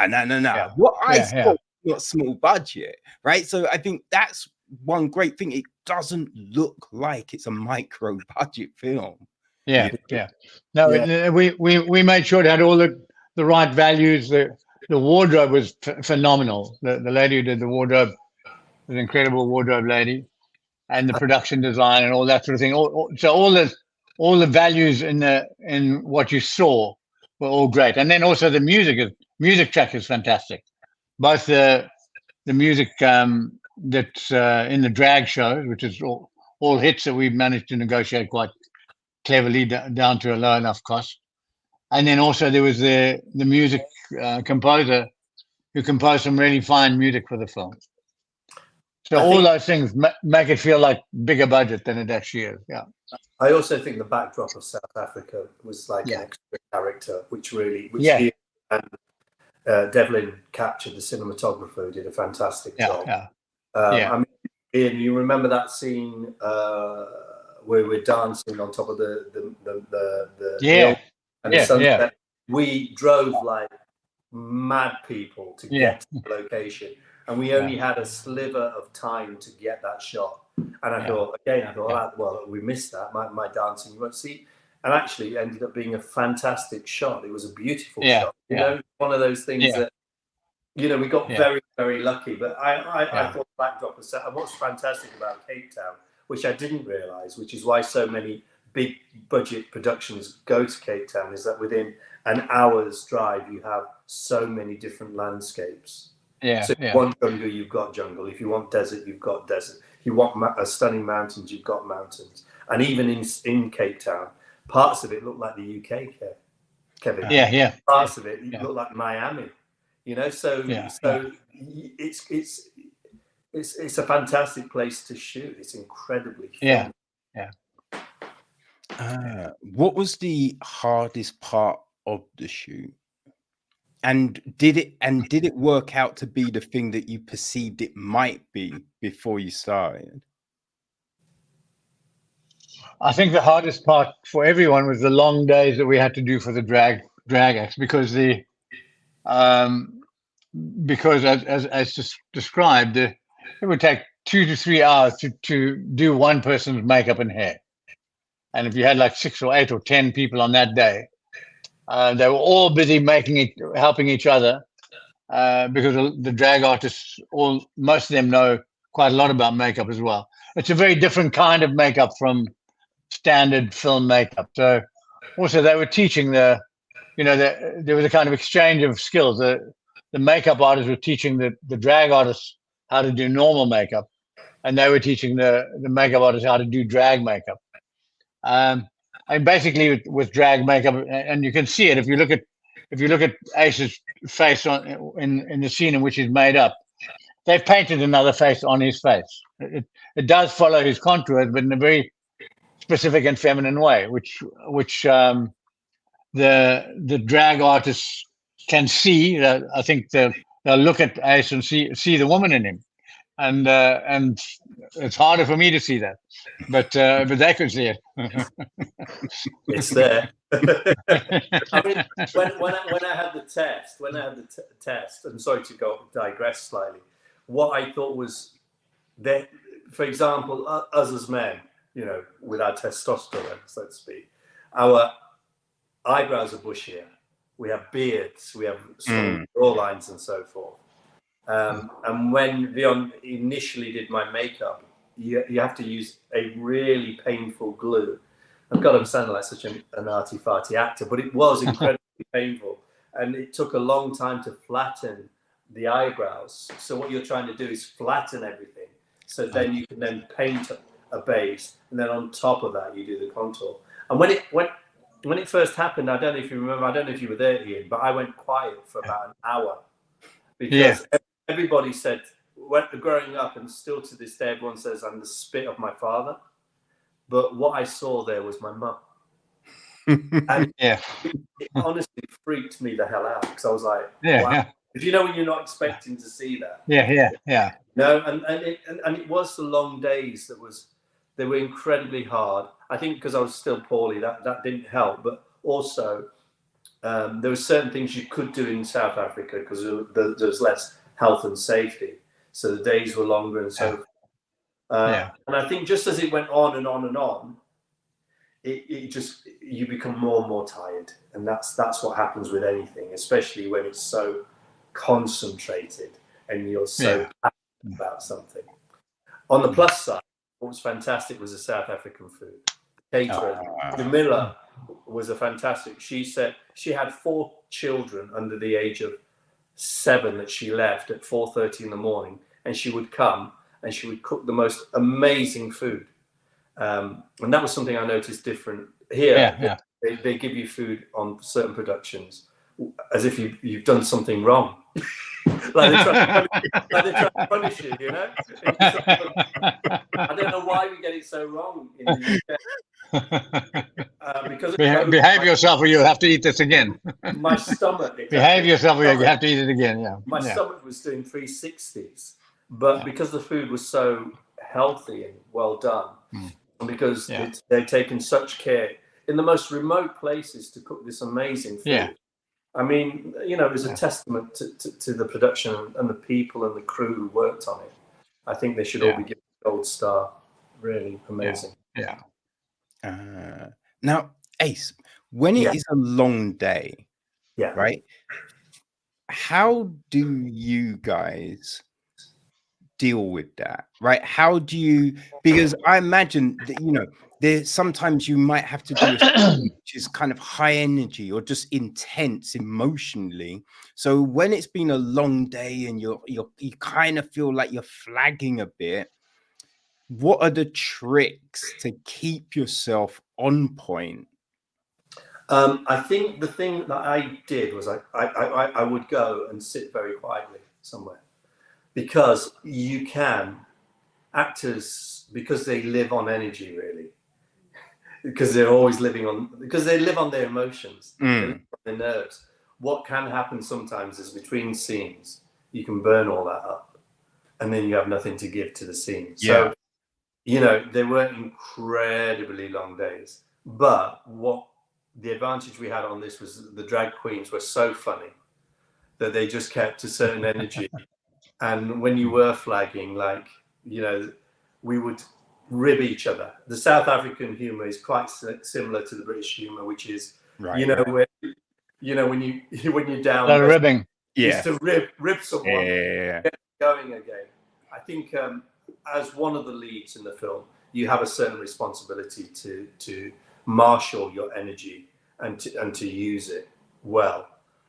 What I saw, not small budget, right? So I think that's one great thing. It doesn't look like it's a micro budget film. No, we made sure it had all the right values. The wardrobe was phenomenal. The lady who did the wardrobe was an incredible wardrobe lady, and the production design and all that sort of thing. So all the values in what you saw were all great. And then also the music track is fantastic. Both the music that's in the drag shows, which is all hits that we've managed to negotiate quite cleverly down to a low enough cost. And then also there was the music composer who composed some really fine music for the film. So all those things make it feel like bigger budget than it actually is. Yeah. I also think the backdrop of South Africa was like an extra character, which he and Devlin captured, the cinematographer, who did a fantastic job. I mean, Ian, you remember that scene where we're dancing on top of the sunset? We drove like mad people to get to the location, and we only had a sliver of time to get that shot. And I thought, well, we missed that. My dancing, you won't see. And actually, it ended up being a fantastic shot. It was a beautiful shot. You know, one of those things that you know, we got Yeah. very, very lucky. But I Yeah. thought backdrop was set. And what's fantastic about Cape Town, which I didn't realise, which is why so many big budget productions go to Cape Town, is that within an hour's drive you have so many different landscapes. Yeah. So if you want jungle, you've got jungle. If you want desert, you've got desert. If you want stunning mountains, you've got mountains. And even in Cape Town, parts of it look like the UK, Kevin. Yeah. Parts of it look like Miami. You know, so it's a fantastic place to shoot. It's incredibly fun. What was the hardest part of the shoot? And did it work out to be the thing that you perceived it might be before you started? I think the hardest part for everyone was the long days that we had to do for the drag acts, because as just described, it would take 2 to 3 hours to do one person's makeup and hair. And if you had like 6 or 8 or 10 people on that day, they were all busy helping each other, because the drag artists, most of them know quite a lot about makeup as well. It's a very different kind of makeup from standard film makeup. So also they were teaching there was a kind of exchange of skills. The makeup artists were teaching the drag artists how to do normal makeup, and they were teaching the makeup artists how to do drag makeup. And basically with drag makeup, and you can see it if you look at Ace's face in the scene in which he's made up, they've painted another face on his face. It does follow his contours, but in a very specific and feminine way, which the drag artists can see. I think they'll look at Ace and see the woman in him, and it's harder for me to see that, but they could see it. It's there. I mean, when I had the test, and sorry to digress slightly, what I thought was that, for example, us as men, you know, with our testosterone, so to speak, our eyebrows are bushier, we have beards, we have strong jawlines and so forth. And when Vion initially did my makeup, you have to use a really painful glue. And God, I'm sounding like such an arty-farty actor, but it was incredibly painful. And it took a long time to flatten the eyebrows. So what you're trying to do is flatten everything. So then you can then paint a base, and then on top of that, you do the contour. And when it first happened, I don't know if you remember, I don't know if you were there, Ian, but I went quiet for about an hour. Because everybody said, growing up, and still to this day, everyone says I'm the spit of my father. But what I saw there was my mum. And it honestly freaked me the hell out, because I was like, wow. Because you know when you're not expecting to see that. No, and it was the long days they were incredibly hard. I think because I was still poorly, that didn't help. But also, there were certain things you could do in South Africa because there was less health and safety. So the days were longer and so forth. And I think just as it went on and on and on, you become more and more tired. And that's what happens with anything, especially when it's so concentrated and you're so passionate about something. On the plus side, what was fantastic was the South African food. Caterer, Jamila was a fantastic. She said she had 4 children under the age of 7 that she left at 4:30 in the morning, and she would come and she would cook the most amazing food. And that was something I noticed different here. They give you food on certain productions as if you've done something wrong. like they're trying to punish you, you know? I don't know why we get it so wrong in the UK. Because behave yourself or you'll have to eat this again. My stomach. Behave yourself or you have to eat it again, My stomach was doing 360s. But because the food was so healthy and well done, and because they've taken such care in the most remote places to cook this amazing food. I mean, you know, it was a testament to the production and the people and the crew who worked on it. I think they should all be given a gold star. Really amazing. Now, Ace, when it is a long day, right? how do you guys deal with that, right? How do you, because I imagine that, you know, there sometimes you might have to do a scene which is kind of high energy or just intense emotionally. So when it's been a long day and you kind of feel like you're flagging a bit, what are the tricks to keep yourself on point? I think the thing that I did was I would go and sit very quietly somewhere, because you can, actors, because they live on energy, really, because they're always living on, because they live on their emotions, they live on their nerves. What can happen sometimes is between scenes, you can burn all that up and then you have nothing to give to the scene. So, you know, they were incredibly long days, but what the advantage we had on this was the drag queens were so funny that they just kept a certain energy. And when you were flagging, like, you know, we would rib each other. The South African humor is quite similar to the British humor, which is, you know, where, you know, when you're down, A lot of ribbing. is to rib someone, get going again. I think as one of the leads in the film, you have a certain responsibility to marshal your energy and to use it well.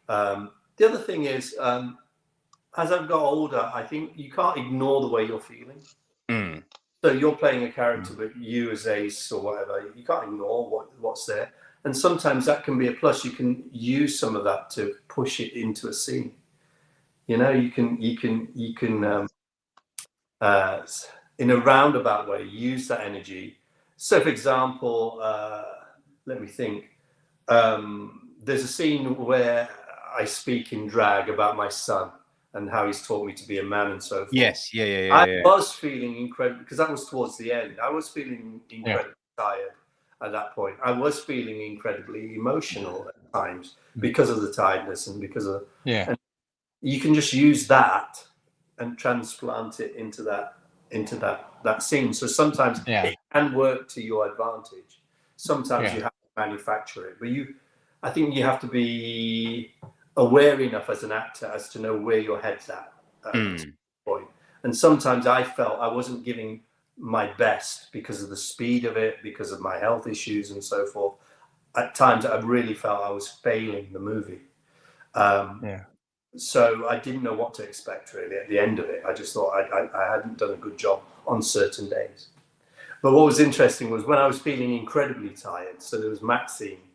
The other thing is, as I've got older, I think you can't ignore the way you're feeling. So you're playing a character, but you as Ace or whatever, you can't ignore what's there. And sometimes that can be a plus. You can use some of that to push it into a scene. You know, you can in a roundabout way use that energy. So, for example, let me think. There's a scene where I speak in drag about my son and how he's taught me to be a man and so forth. I was feeling incredible, because that was towards the end. I was feeling incredibly tired at that point. I was feeling incredibly emotional at times because of the tiredness and because of and you can just use that and transplant it into that scene. So sometimes it can work to your advantage. Sometimes you have to manufacture it, but I think you have to be aware enough as an actor as to know where your head's at this point. And sometimes I felt I wasn't giving my best because of the speed of it, because of my health issues and so forth. At times I really felt I was failing the movie. So I didn't know what to expect really at the end of it. I just thought I hadn't done a good job on certain days. But what was interesting was when I was feeling incredibly tired, so there was Maxine,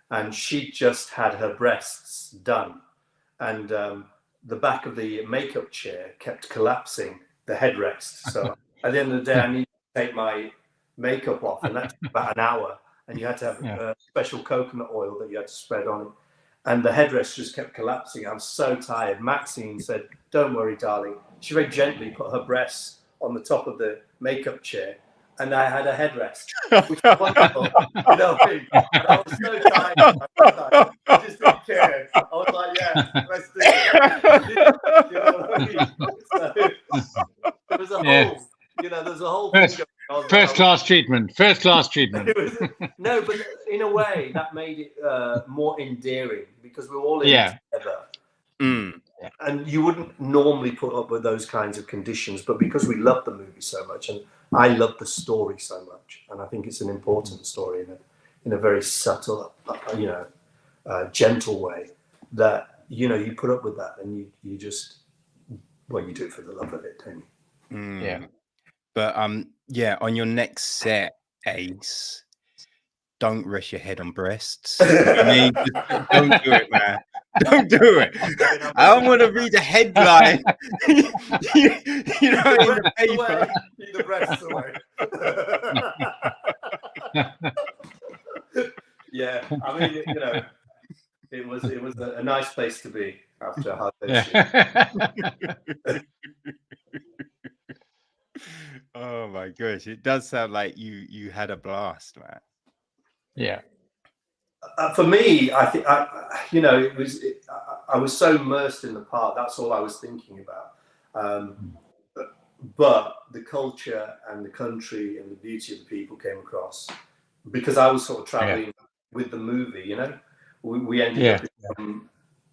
and she just had her breasts done. And the back of the makeup chair kept collapsing, the headrest. So at the end of the day, I needed to take my makeup off, and that took about an hour. And you had to have special coconut oil that you had to spread on it. And the headrest just kept collapsing. I was so tired. Maxine said, "Don't worry, darling." She very gently put her breasts on the top of the makeup chair, and I had a headrest, which was wonderful. You know what I mean? And I was so tired. I just didn't care. I was like, "Yeah, let's do it." You know what I mean? So there was a whole, you know, there's a whole thing going on. First class treatment. No, but in a way that made it more endearing, because we're all in it together. And you wouldn't normally put up with those kinds of conditions, but because we love the movie so much, and I love the story so much, and I think it's an important story in a very subtle, you know, gentle way, that, you know, you put up with that, and you just, well, you do it for the love of it, don't you? But yeah, on your next set, Ace, don't rest your head on breasts. I mean, don't do it, man. Don't do it. I don't want to read a headline. you know, in the paper. The breasts away. Yeah, I mean, you know, it was a nice place to be after a hard day. Oh my gosh, it does sound like you had a blast, man. Yeah. For me, I think you know, I was so immersed in the part. That's all I was thinking about. But the culture and the country and the beauty of the people came across, because I was sort of traveling with the movie. You know, we ended up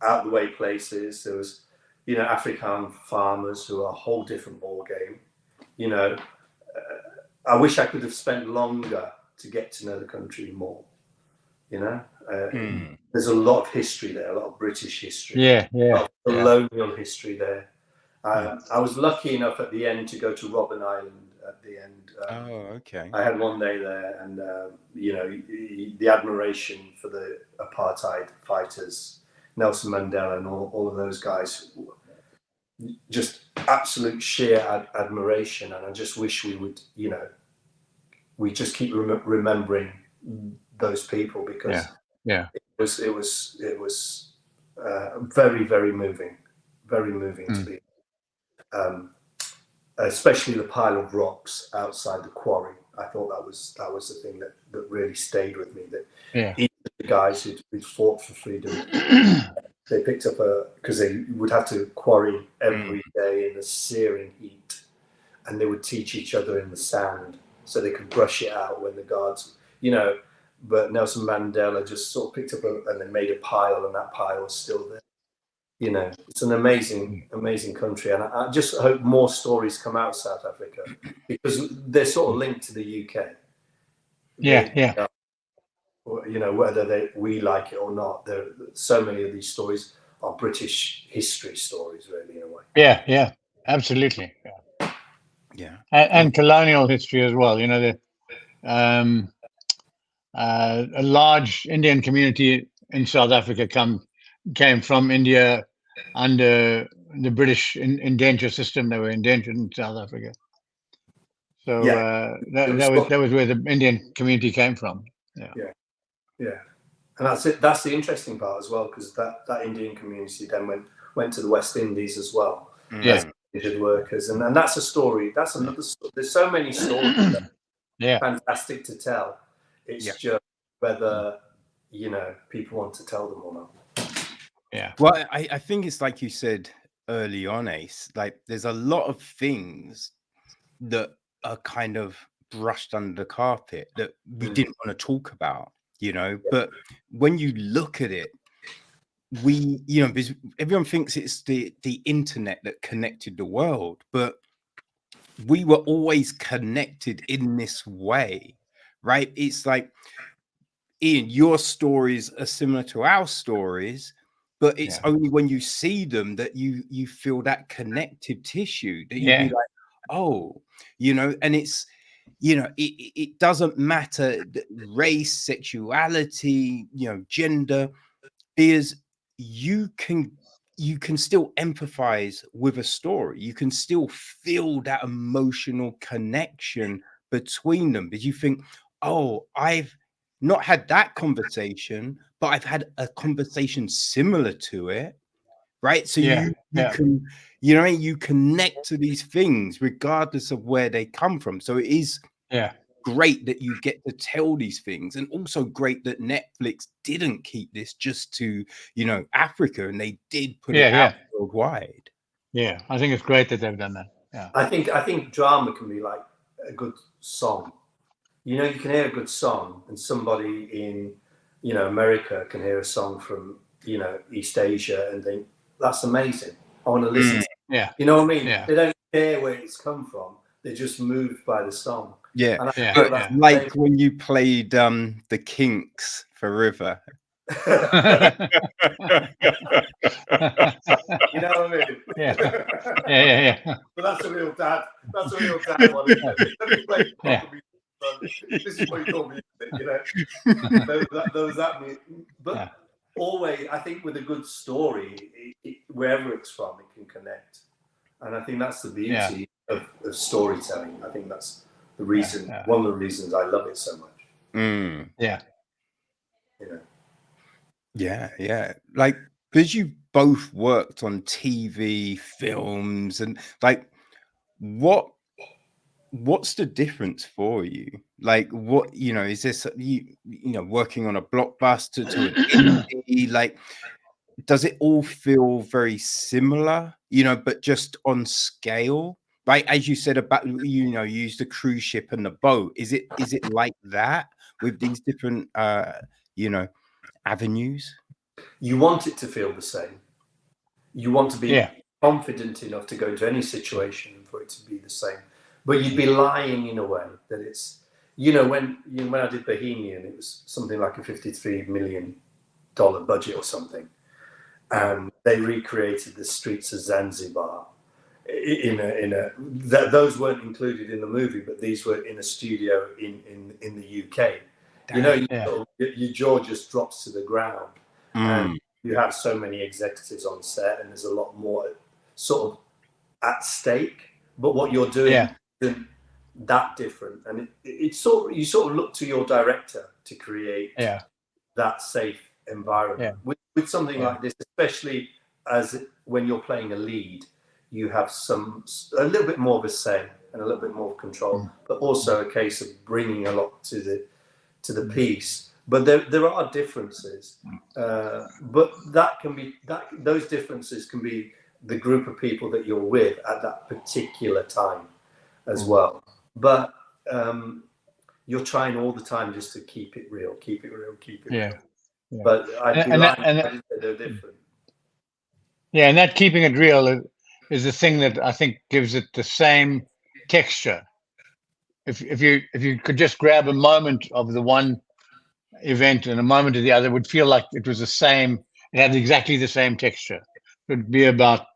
out of the way places. There was, you know, African farmers who are a whole different ball game. You know, I wish I could have spent longer to get to know the country more. You know, there's a lot of history there, a lot of British history, yeah, a lot of colonial history there. I was lucky enough at the end to go to Robben Island at the end. Okay. I had one day there, and you know, the admiration for the apartheid fighters, Nelson Mandela, and all of those guys, just absolute sheer admiration. And I just wish we would, you know, we just keep remembering those people, because it was very, very moving to be. Especially the pile of rocks outside the quarry. I thought that was the thing that really stayed with me. That each of the guys who'd fought for freedom, they picked up because they would have to quarry every day in the searing heat, and they would teach each other in the sand so they could brush it out when the guards, you know. But Nelson Mandela just sort of picked up and then made a pile, and that pile was still there. You know, it's an amazing country, and I just hope more stories come out of South Africa, because they're sort of linked to the UK. You know, whether we like it or not, there so many of these stories are British history stories, really, in a way. Yeah, absolutely. And colonial history as well. You know, a large Indian community in South Africa came from India under the British indenture system. They were indentured in South Africa. So that was where the Indian community came from. Yeah. And that's it. That's the interesting part as well, because that Indian community then went to the West Indies as well as indentured workers, and that's a story. That's another story. There's so many stories. Fantastic to tell. It's just whether, you know, people want to tell them or not. Yeah. Well, I think it's like you said early on, Ace. Like, there's a lot of things that are kind of brushed under the carpet that we didn't want to talk about, you know. But when you look at it, you know, because everyone thinks it's the internet that connected the world, but we were always connected in this way, right? It's like, Ian, your stories are similar to our stories, but it's only when you see them that you feel that connective tissue, that you be like, oh, you know. And it's, you know, it doesn't matter race, sexuality, you know, gender, because you can still empathize with a story. You can still feel that emotional connection between them, because you think, oh, I've not had that conversation, but I've had a conversation similar to it, right? So you can, you know, you connect to these things regardless of where they come from. So it is great that you get to tell these things, and also great that Netflix didn't keep this just to, you know, Africa, and they did put it out worldwide. Yeah, I think it's great that they've done that. Yeah, I think drama can be like a good song. You know, you can hear a good song, and somebody in, you know, America can hear a song from, you know, East Asia and think, that's amazing, I want to listen to it. You know what I mean? They don't care where it's come from, they're just moved by the song. Like when you played the Kinks for River. You know what I mean? Yeah. But that's a real dad one. Let me play proper music. This is what you call music, you know. Those that mean, but always, I think with a good story, wherever it's from, it can connect, and I think that's the beauty of storytelling. I think that's the reason, one of the reasons I love it so much. You know. Like, because you both worked on TV, films, and like, what's the difference for you? Like, what, you know, is this you know, working on a blockbuster to an indie? Like, does it all feel very similar, you know, but just on scale? Right, as you said about, you know, you use the cruise ship and the boat. Is it like that with these different you know, avenues? You want it to feel the same. You want to be confident enough to go into any situation for it to be the same. But you'd be lying in a way that it's, when I did Bohemian, it was something like a $53 million budget or something. And they recreated the streets of Zanzibar those weren't included in the movie, but these were in a studio in the UK. Your jaw just drops to the ground. And you have so many executives on set, and there's a lot more sort of at stake. But what you're doing isn't that different, and you sort of look to your director to create that safe environment with something like this, especially as when you're playing a lead. You have a little bit more of a say and a little bit more control, but also a case of bringing a lot to the piece. But there are differences, but those differences can be the group of people that you're with at that particular time as well. But you're trying all the time just to keep it real. Real. But they're different. Yeah, and that keeping it real is the thing that I think gives it the same texture. If you could just grab a moment of the one event and a moment of the other, it would feel like it was the same. It had exactly the same texture. It would be about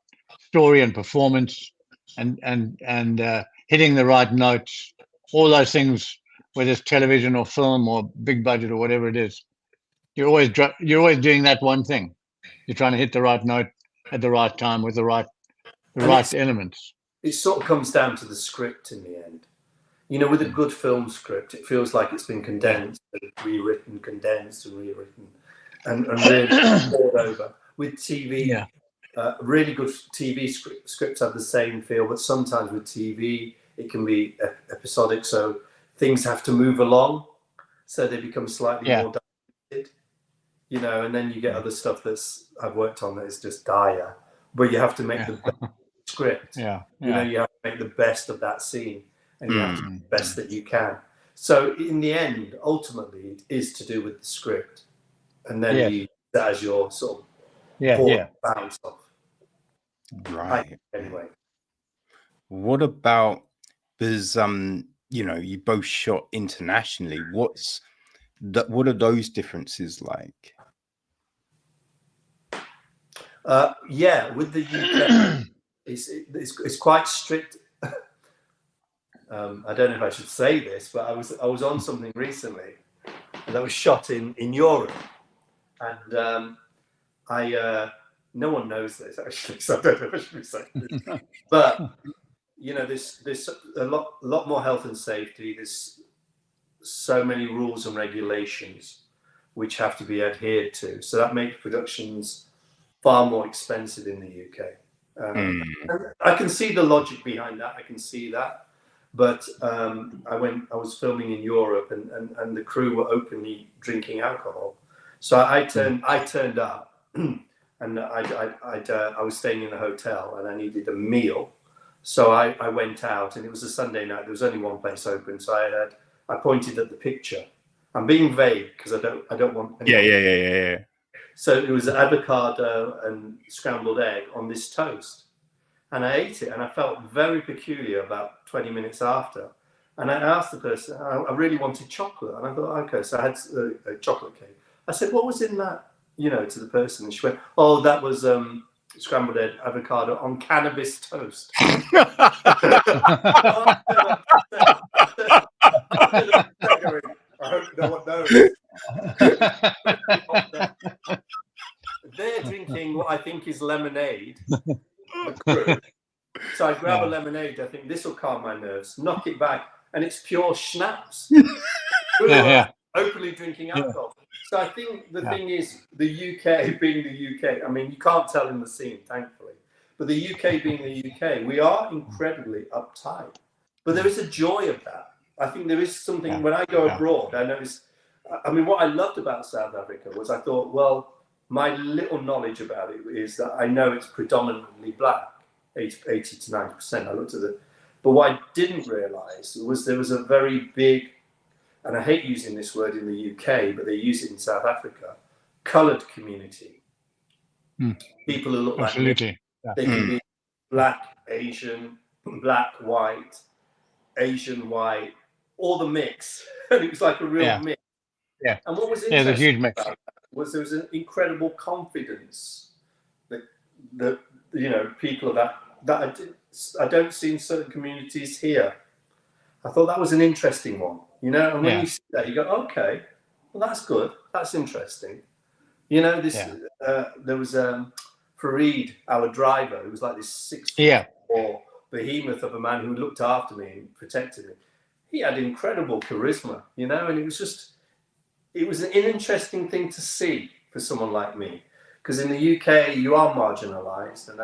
story and performance and hitting the right notes. All those things, whether it's television or film or big budget or whatever it is, you're always doing that one thing. You're trying to hit the right note at the right time with the right elements. It sort of comes down to the script in the end. With a good film script, it feels like it's been condensed and rewritten, and really poured over. With TV, really good TV scripts have the same feel, but sometimes with TV, it can be episodic, so things have to move along, so they become slightly more diluted. And then you get other stuff I've worked on that is just dire, but you have to make the best script. You have to make the best of that scene, and you have to do the best that you can. So in the end, ultimately, it is to do with the script, and then you use that as your sort of bounce off. Right. Anyway, what about, because you both shot internationally. What are those differences like? With the UK, it's quite strict. I don't know if I should say this, but I was on something recently that was shot in Europe, and no one knows this actually, so I don't know if I should be saying this. But there's a lot more health and safety. There's so many rules and regulations which have to be adhered to. So that makes productions far more expensive in the UK. And I can see the logic behind that. I can see that. But I was filming in Europe, and the crew were openly drinking alcohol. So I turned up, and I was staying in a hotel, and I needed a meal. So I went out, and it was a Sunday night. There was only one place open, so I pointed at the picture. I'm being vague because I don't want. Yeah. So it was avocado and scrambled egg on this toast. And I ate it, and I felt very peculiar about 20 minutes after. And I asked the person, I really wanted chocolate. And I thought, okay, so I had a chocolate cake. I said, what was in that, to the person? And she went, oh, that was scrambled egg, avocado on cannabis toast. I hope no one knows. They're drinking what I think is lemonade. So I grab a lemonade. I think this will calm my nerves. Knock it back, and it's pure schnapps. Openly drinking alcohol. So I think the thing is, the UK being the UK. I mean, you can't tell in the scene, thankfully. But the UK being the UK, we are incredibly uptight. But there is a joy of that. I think there is something. When I go abroad, I notice. I mean, what I loved about South Africa was I thought, well, my little knowledge about it is that I know it's predominantly black, 80 to 90%. I looked at it. But what I didn't realise was there was a very big, and I hate using this word in the UK, but they use it in South Africa, coloured community. Mm. People who look like me. Absolutely. Yeah. They can be black, Asian, black, white, Asian, white, all the mix. And it was like a real mix. Yeah. And what was Yeah, the interesting huge mix. about that was there was an incredible confidence that you know, people of that I don't see in certain communities here. I thought that was an interesting one, you know. And when you see that, you go, okay, well, that's good. That's interesting. You know, this there was Fareed, our driver, who was like this 6'4" behemoth of a man who looked after me and protected me. He had incredible charisma, you know, and it was an interesting thing to see for someone like me, because in the UK you are marginalised, and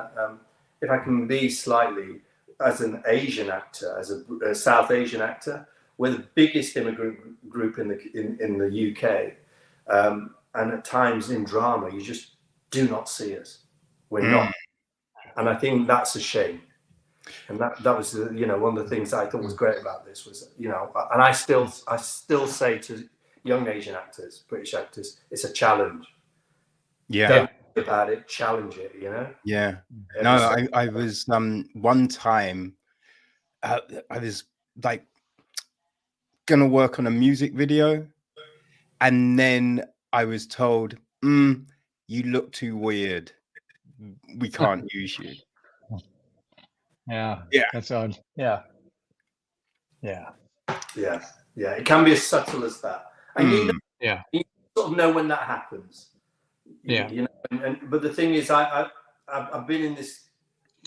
if I can be slightly, as an Asian actor, as a South Asian actor, we're the biggest immigrant group in the UK, and at times in drama you just do not see us. We're not, and I think that's a shame. And that was you know, one of the things I thought was great about this was, you know, and I still say to young Asian actors, British actors, it's a challenge. Yeah. Don't think about it, challenge it, you know? Yeah. No, I was one time I was like gonna work on a music video, and then I was told, you look too weird. We can't use you. Yeah. Yeah. That's odd. Yeah. Yeah. Yeah. Yeah. It can be as subtle as that. And you sort of know when that happens. You know, but the thing is, I've been in this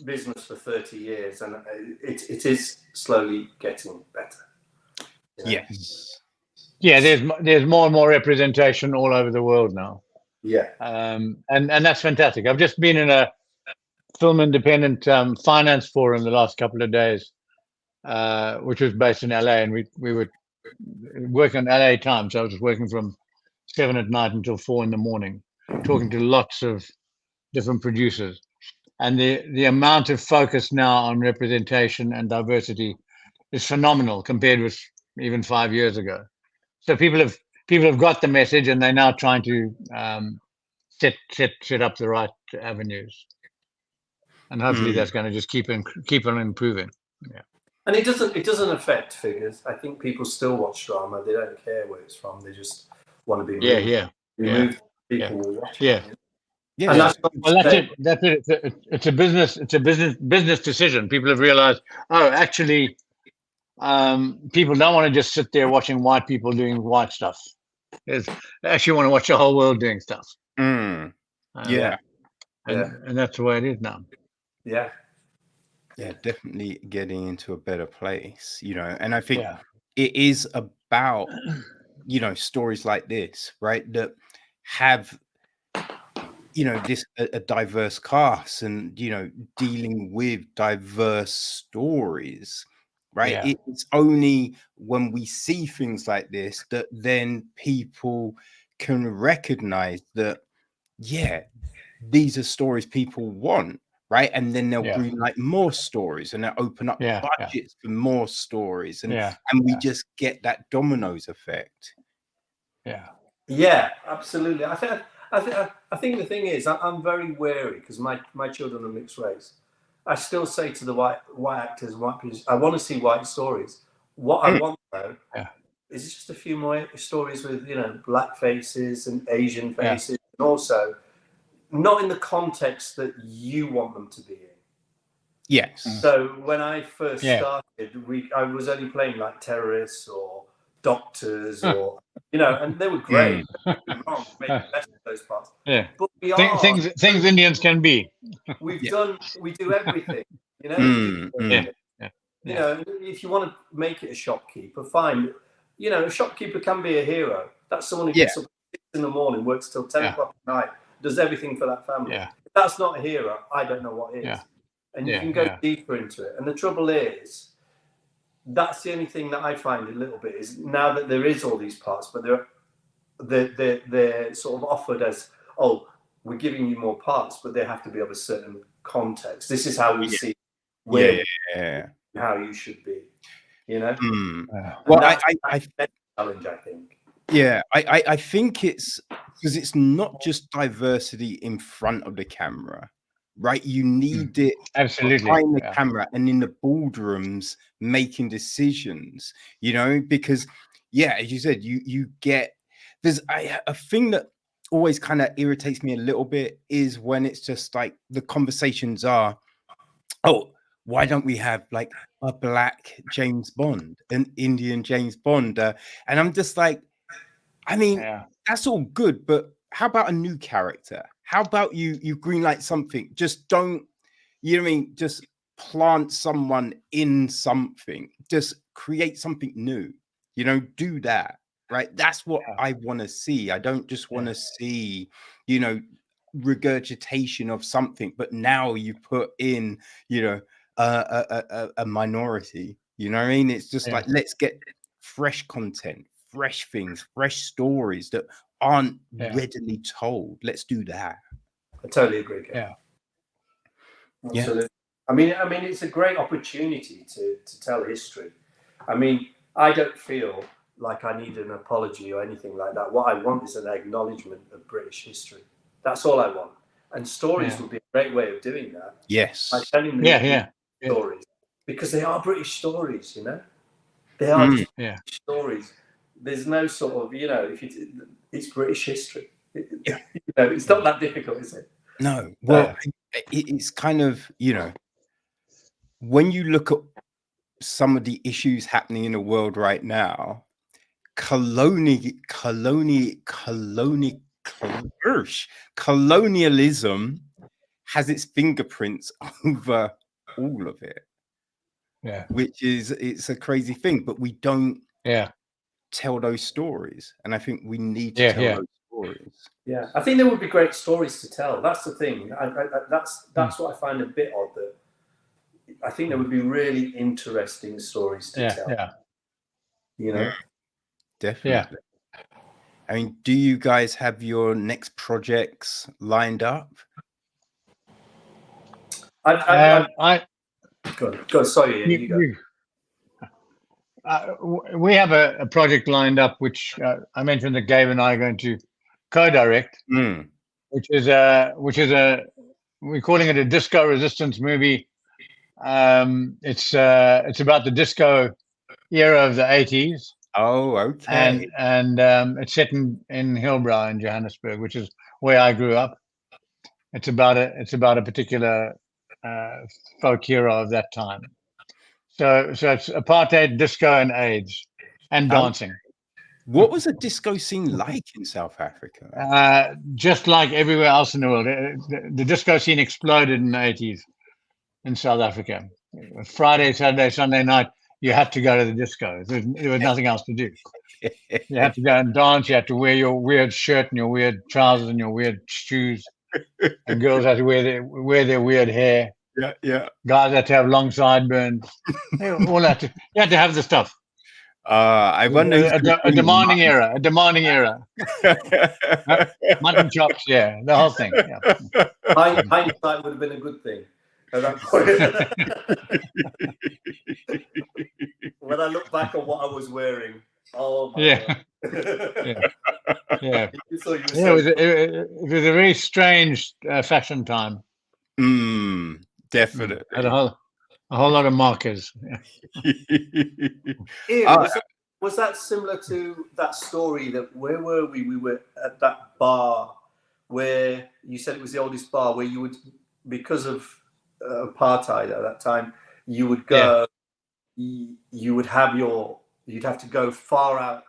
business for 30 years, and it is slowly getting better. You know? Yes. Yeah, there's more and more representation all over the world now. Yeah. And that's fantastic. I've just been in a film independent finance forum the last couple of days, which was based in LA, and we were working on LA time, so I was just working from 7 at night until 4 in the morning, talking to lots of different producers. And the amount of focus now on representation and diversity is phenomenal compared with even 5 years ago. So people have got the message, and they're now trying to set up the right avenues, and hopefully that's going to just keep on improving. Yeah. And it doesn't affect figures. I think people still watch drama. They don't care where it's from. They just want to be moved. People will watch it. Yeah. And that's it. That's it. It's a business decision. People have realized, actually, people don't want to just sit there watching white people doing white stuff. They actually want to watch the whole world doing stuff. And that's the way it is now. Yeah, definitely getting into a better place, you know. And I think it is about, you know, stories like this, right, that have, you know, this a diverse cast, and, you know, dealing with diverse stories, right? It's only when we see things like this that then people can recognize that, these are stories people want, right? And then they'll bring like more stories, and they'll open up budgets for more stories, and we just get that dominoes effect. Yeah, absolutely. I think the thing is, I'm very wary because my children are mixed race. I still say to the white actors, white producers, I want to see white stories. What I want though is just a few more stories with, you know, black faces and Asian faces, and also not in the context that you want them to be in. Yes. So when I first started, I was only playing like terrorists or doctors, or, you know, and they were great. Wrong, make the best of those parts. Yeah. But we things Indians can be. We do everything. You know. You know, if you want to make it a shopkeeper, fine. You know, a shopkeeper can be a hero. That's someone who gets up at 6 in the morning, works till 10 o'clock at night, does everything for that family. If that's not a hero, I don't know what is. And you can go deeper into it. And the trouble is, that's the only thing that I find a little bit is, now that there is all these parts, but they're sort of offered as, oh, we're giving you more parts, but they have to be of a certain context. This is how we see how you should be, you know. Well, I challenge, I think. Yeah, I think it's because it's not just diversity in front of the camera, right? You need it Absolutely. behind the Yeah. camera and in the boardrooms making decisions, because yeah, as you said, you get a thing that always kind of irritates me a little bit is when it's just like the conversations are, oh, why don't we have like a black James Bond, an Indian James Bond? And I'm just like, I mean, Yeah. that's all good, but how about a new character? How about you greenlight something? Just don't, just plant someone in something. Just create something new. Do that, right? That's what Yeah. I want to see. I don't just want Yeah. to see, you know, regurgitation of something, but now you put in, a minority. You know what I mean? It's just like, Yeah. let's get fresh content, fresh things, fresh stories that aren't Yeah. readily told. Let's do that. I totally agree, Gabe. Yeah. Absolutely. I mean, it's a great opportunity to tell history. I mean, I don't feel like I need an apology or anything like that. What I want is an acknowledgement of British history. That's all I want. And stories would be a great way of doing that. Yes. By telling the stories, because they are British stories, They are just British stories. There's no sort of, it's British history. It's not that difficult, is it? No. Well, it's kind of, when you look at some of the issues happening in the world right now, colonialism has its fingerprints over all of it. Yeah. Which is, it's a crazy thing, but we don't Yeah. tell those stories. And I think we need to tell those stories. Yeah, I think there would be great stories to tell. That's the thing. That's what I find a bit odd. That I think there would be really interesting stories to tell. Yeah. Definitely. Yeah. I mean, do you guys have your next projects lined up? Go. Sorry, you go. We have a project lined up, which I mentioned that Gabe and I are going to co-direct, which is we're calling it a disco resistance movie. It's about the disco era of the 80s. Oh, okay. And it's set in Hillbrow in Johannesburg, which is where I grew up. It's about a particular folk hero of that time. So it's apartheid, disco, and AIDS, and dancing. What was the disco scene like in South Africa? Just like everywhere else in the world, the disco scene exploded in the 80s in South Africa. Friday, Saturday, Sunday night, you had to go to the disco. There was nothing else to do. You had to go and dance. You had to wear your weird shirt and your weird trousers and your weird shoes. And girls had to wear their weird hair. Yeah. Guys had to have long sideburns. You had to have the stuff. I wonder a demanding era. Mutton chops, the whole thing. Yeah. Hindsight would have been a good thing at that point. When I look back on what I was wearing, oh my God. Yeah. It was a very strange fashion time. Definitely. Had a whole lot of markers. Ian, was that similar to that story where were we? We were at that bar where you said it was the oldest bar where you would, because of apartheid at that time, you would go, you'd have to go far out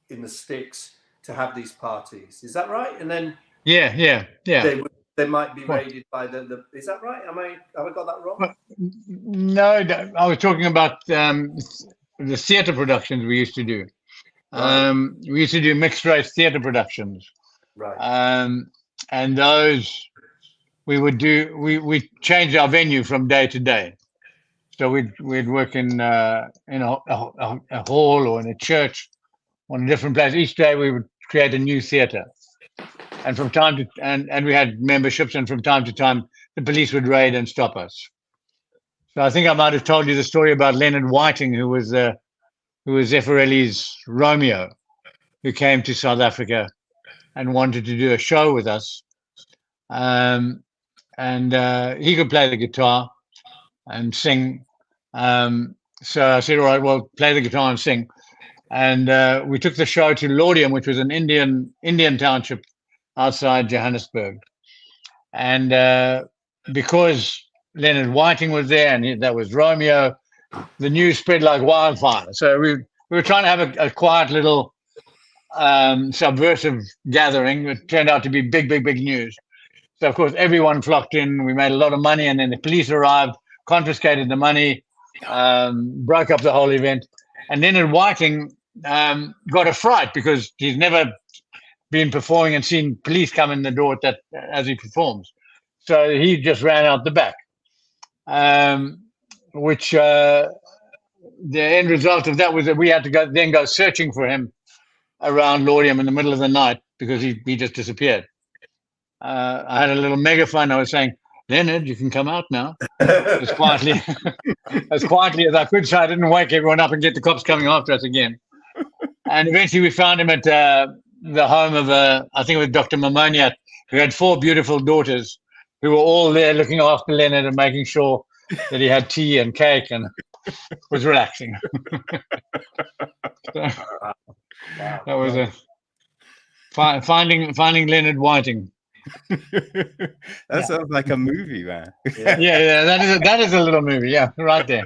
in the sticks to have these parties. Is that right? And then they might be raided by the. Is that right? Have I got that wrong? No, I was talking about the theatre productions we used to do. Right. We used to do mixed race theatre productions. Right. And those we would do. We changed our venue from day to day. So we'd work in a hall or in a church, on a different place. Each day we would create a new theatre. And from time to and we had memberships, and from time to time the police would raid and stop us. So I think I might have told you the story about Leonard Whiting, who was Zeffirelli's Romeo. who came to South Africa and wanted to do a show with us. And he could play the guitar and sing. So I said, all right, well, play the guitar and sing. And we took the show to Laudium, which was an Indian township outside Johannesburg. And because Leonard Whiting was there and that was Romeo, the news spread like wildfire. So we were trying to have a quiet little subversive gathering. It turned out to be big news. So, of course, everyone flocked in. We made a lot of money, and then the police arrived, confiscated the money, broke up the whole event. And Leonard Whiting got a fright because he's never been performing and seen police come in the door as he performs. So he just ran out the back, which the end result of that was that we had to go searching for him around Laudium in the middle of the night because he just disappeared. I had a little megaphone. I was saying, Leonard, you can come out now. As quietly as I could, so I didn't wake everyone up and get the cops coming after us again. And eventually we found him at the home of, I think it was Dr. Mamoniat, who had 4 beautiful daughters who were all there looking after Leonard and making sure that he had tea and cake and was relaxing. So, that was finding Leonard Whiting. That sounds like a movie, man. Yeah, that is a little movie, yeah, right there.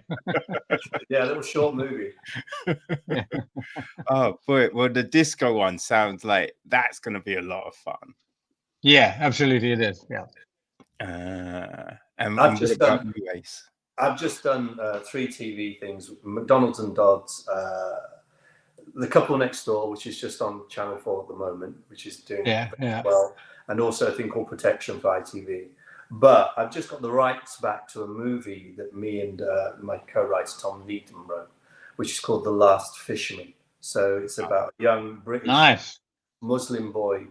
Yeah, a little short movie. Yeah. Oh boy, well, the disco one sounds like that's going to be a lot of fun. Yeah, absolutely, it is. Yeah. And I've what about you, Ace? I've just done 3 TV things: McDonald's and Dodds, The Couple Next Door, which is just on Channel 4 at the moment, which is doing well, and also a thing called Protection for ITV. But I've just got the rights back to a movie that me and my co-writer Tom Needham wrote, which is called The Last Fisherman. So it's about a young British Muslim boy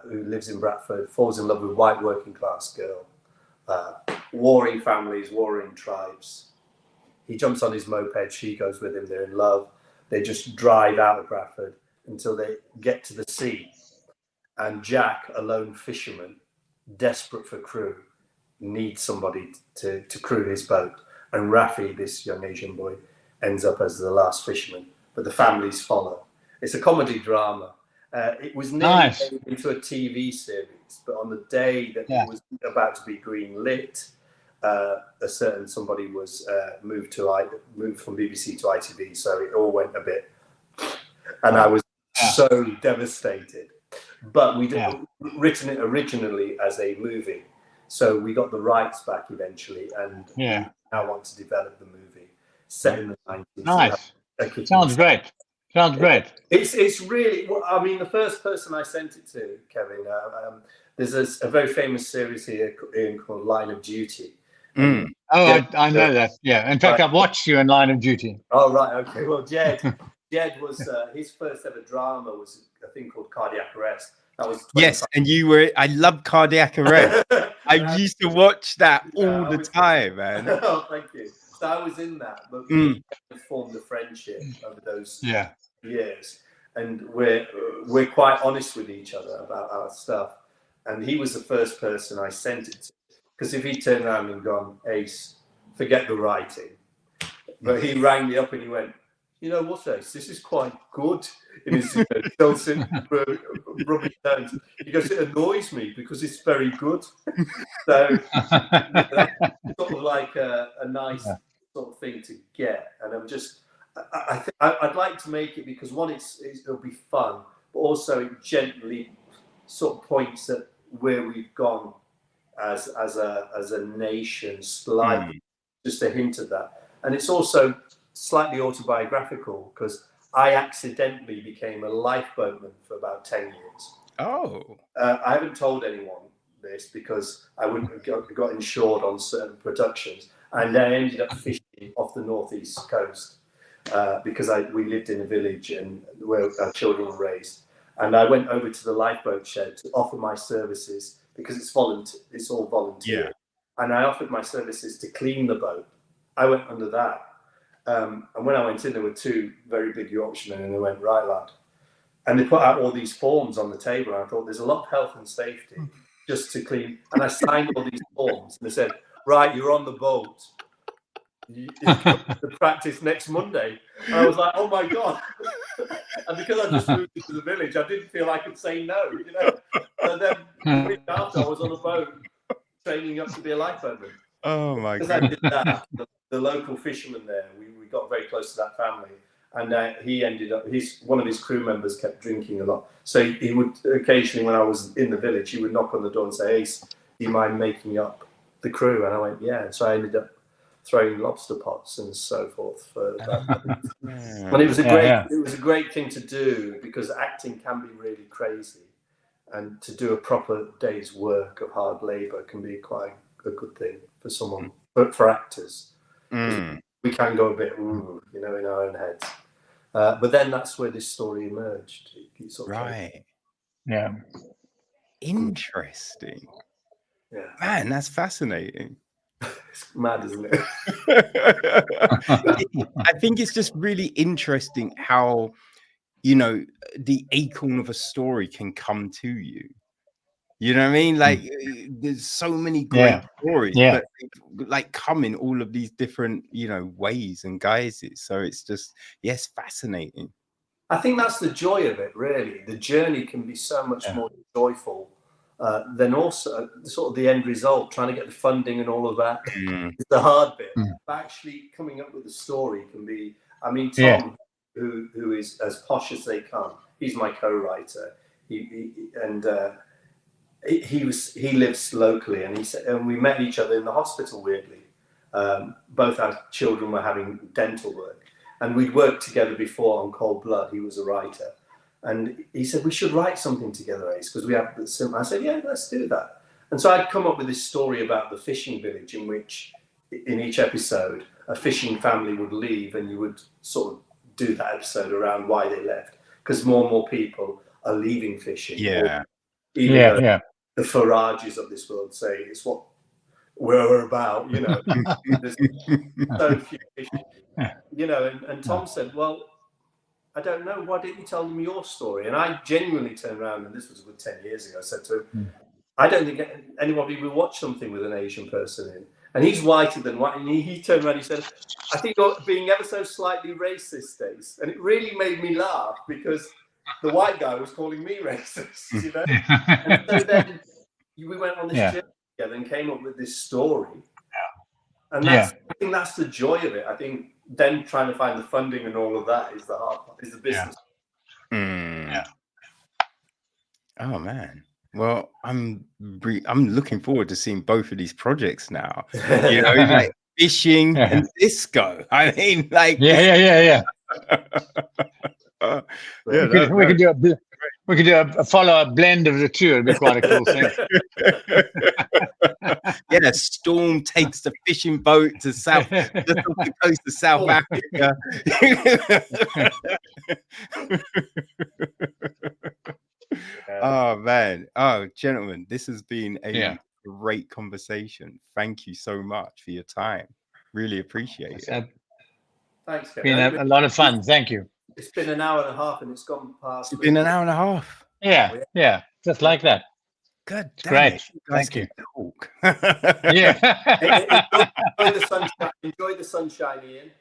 who lives in Bradford, falls in love with a white working class girl, warring families, warring tribes. He jumps on his moped, she goes with him, they're in love. They just drive out of Bradford until they get to the sea. And Jack, a lone fisherman, desperate for crew, needs somebody to crew his boat. And Rafi, this young Asian boy, ends up as the last fisherman. But the families follow. It's a comedy drama. It was nearly made into a TV series, but on the day that it was about to be green lit, a certain somebody was moved from BBC to ITV, so it all went a bit, and I was so devastated. But we'd written it originally as a movie, so we got the rights back eventually, and we now want to develop the movie set in the 90s. Nice. Sounds great. Sounds great. It's really, I mean, the first person I sent it to, Kevin, there's a very famous series here called Line of Duty. Mm. Oh, I know that. Yeah. In fact, I've watched you in Line of Duty. Oh, right. Okay. Well, Jed was, his first ever drama was a thing called Cardiac Arrest. That was and you were. I love Cardiac Arrest. I used to watch that all the time, man. Oh, thank you. So I was in that, but we formed a friendship over those years, and we're quite honest with each other about our stuff. And he was the first person I sent it to, because if he turned around and gone, Ace, forget the writing. But he rang me up and he went, you know what, Ace, this is quite good in his dulcet, rubbish tones. He goes, it annoys me because it's very good. So sort of like a nice sort of thing to get. And I'm just, I'd like to make it because one, it'll be fun, but also it gently sort of points at where we've gone as a nation, slightly, just a hint of that. And it's also slightly autobiographical because I accidentally became a lifeboatman for about 10 years. Oh. I haven't told anyone this because I wouldn't have got insured on certain productions. And I ended up fishing off the northeast coast because we lived in a village and where our children were raised. And I went over to the lifeboat shed to offer my services because it's all volunteer. Yeah. And I offered my services to clean the boat. I went under that. And when I went in, there were 2 very big Yorkshiremen, and they went, right, lad, And they put out all these forms on the table. And I thought, there's a lot of health and safety just to clean. And I signed all these forms, and they said, right, you're on the boat. You come to practice next Monday. And I was like, oh my God. And because I just moved into the village, I didn't feel I could say no, you know. So then the week after, I was on a boat training up to be a lifeboatman. Oh my Because God. I did that, the local fisherman there, we got very close to that family. And he ended up, one of his crew members kept drinking a lot. So he would occasionally, when I was in the village, he would knock on the door and say, Ace, do you mind making up the crew? And I went, yeah. So I ended up throwing lobster pots and so forth for that. And it was a great thing to do, because acting can be really crazy, and to do a proper day's work of hard labor can be quite a good thing for someone, but for actors, we can go a bit, you know, in our own heads. But then that's where this story emerged. Right. Yeah. Interesting. Yeah. Man, that's fascinating. It's mad, isn't it? I think it's just really interesting how, you know, the acorn of a story can come to you. You know what I mean? Like, there's so many great stories, but like come in all of these different, you know, ways and guises. So it's just, yes, fascinating. I think that's the joy of it, really. The journey can be so much more joyful than also sort of the end result, trying to get the funding and all of that. It's the hard bit. But actually coming up with a story can be, I mean, Tom, who is as posh as they come, he's my co-writer. He lives locally, and he said, and we met each other in the hospital, weirdly. Both our children were having dental work, and we'd worked together before on Cold Blood. He was a writer, and he said, we should write something together, Ace, because we have the sim. I said, yeah, let's do that. And so I'd come up with this story about the fishing village, in which in each episode a fishing family would leave, and you would sort of do that episode around why they left, because more and more people are leaving fishing. The Farages of this world say it's what we're about, you know. There's so few fishing, you know. And Tom said, well, I don't know, why didn't you tell them your story? And I genuinely turned around, and this was a good 10 years ago, I said to him, I don't think anybody will watch something with an Asian person in. And he's whiter than white. And he turned around and he said, I think you're being ever so slightly racist, Ace. And it really made me laugh, because the white guy was calling me racist, you know? And so then we went on this journey together and came up with this story. And I think that's the joy of it. I think then trying to find the funding and all of that is the hard part, is the business. Oh, man. Well, I'm looking forward to seeing both of these projects now. You know, like fishing and disco. I mean, like, we could do a follow-up blend of the two. It'd be quite a cool thing. Yeah, Storm takes the fishing boat to just off the coast of South Africa. Oh man. Oh, gentlemen, this has been a great conversation. Thank you so much for your time. Really appreciate it. Thanks, Kevin. It's been a lot of fun. Thank you. It's been an hour and a half, and it's gone past. It's been an hour and a half. Yeah, just like that. Good. Great. Thank you. Enjoy the sunshine, Ian.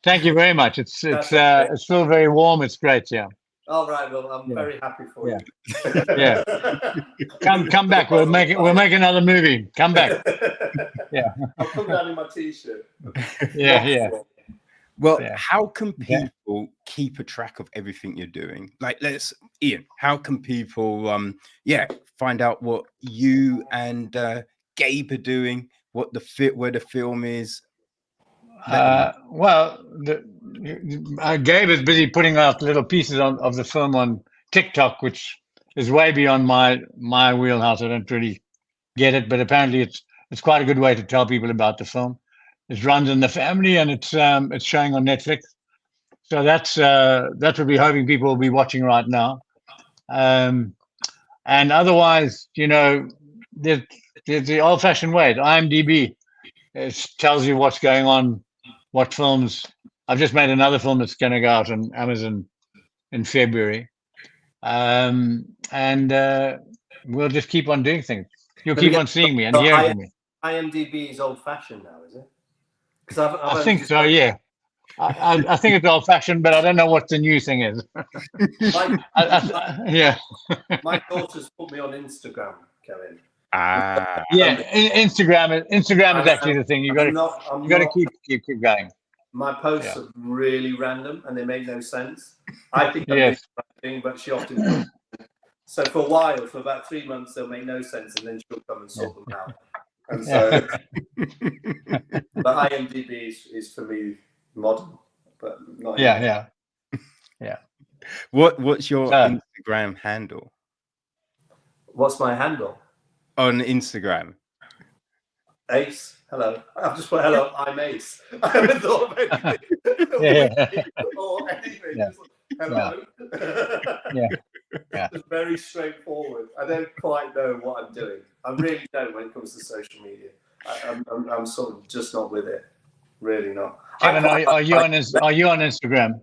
Thank you very much. It's still very warm. It's great. Yeah. All right. Well, I'm very happy for you. Yeah. Come back. We'll make another movie. Come back. Yeah. I'll come down in my t-shirt. Yeah. Well, how can people keep a track of everything you're doing? Like, Ian, how can people, find out what you and Gabe are doing, where the film is? Well, Gabe is busy putting out little pieces of the film on TikTok, which is way beyond my wheelhouse. I don't really get it, but apparently it's quite a good way to tell people about the film. It runs in the family, and it's showing on Netflix. So that's what we're hoping people will be watching right now. And otherwise, you know, there's the old-fashioned way. The IMDb tells you what's going on, what films. I've just made another film that's going to go out on Amazon in February. and we'll just keep on doing things. You'll Let me keep get- on seeing me and hearing from me. IMDb is old-fashioned now, is it? Because I think so. Yeah. I think it's old-fashioned, but I don't know what the new thing is. Yeah. My daughter's put me on Instagram, Kevin. Ah, Yeah. Instagram is actually the thing. You got to keep going. My posts are really random and they make no sense. I think I'm doing Yes. the right thing, but she often does. So for a while, for about 3 months, they'll make no sense, and then she'll come and sort them out. And so, but IMDb is for me modern, but not. Yeah. what's your Instagram handle What's my handle? on Instagram? Ace. Hello. I've just put hello. I'm Ace. I haven't thought of anything. Or anything. Yeah. Just hello. Yeah. It's very straightforward. I don't quite know what I'm doing. I really don't when it comes to social media. I'm sort of just not with it. Really not. Kevin, are you on Instagram?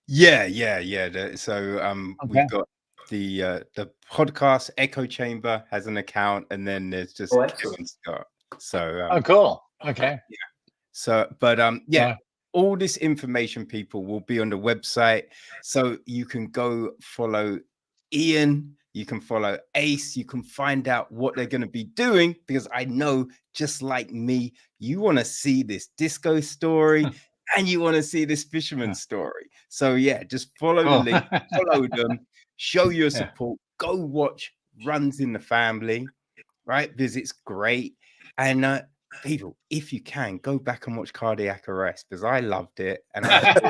Yeah. So Okay. we've got the podcast Echo Chamber has an account, and then there's just Kevin Scott. So cool. Okay. Yeah. So, but all this information, people, will be on the website, so you can go follow Ian, you can follow Ace, you can find out what they're going to be doing, because I know, just like me, you want to see this disco story and you want to see this fisherman story. So yeah, just follow the link, follow them, show your support, go watch Runs in the Family, right? Visit's great. And people, if you can, go back and watch Cardiac Arrest, because I loved it, and that's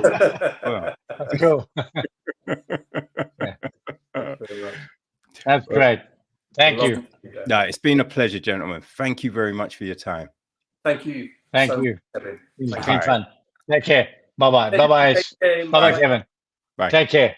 cool. That's great. Thank you. No, it's been a pleasure, gentlemen. Thank you very much for your time. Thank you. Thank you. It's been fun. Take care. Bye-bye. Bye-bye. Bye-bye, Kevin. Bye. Take care.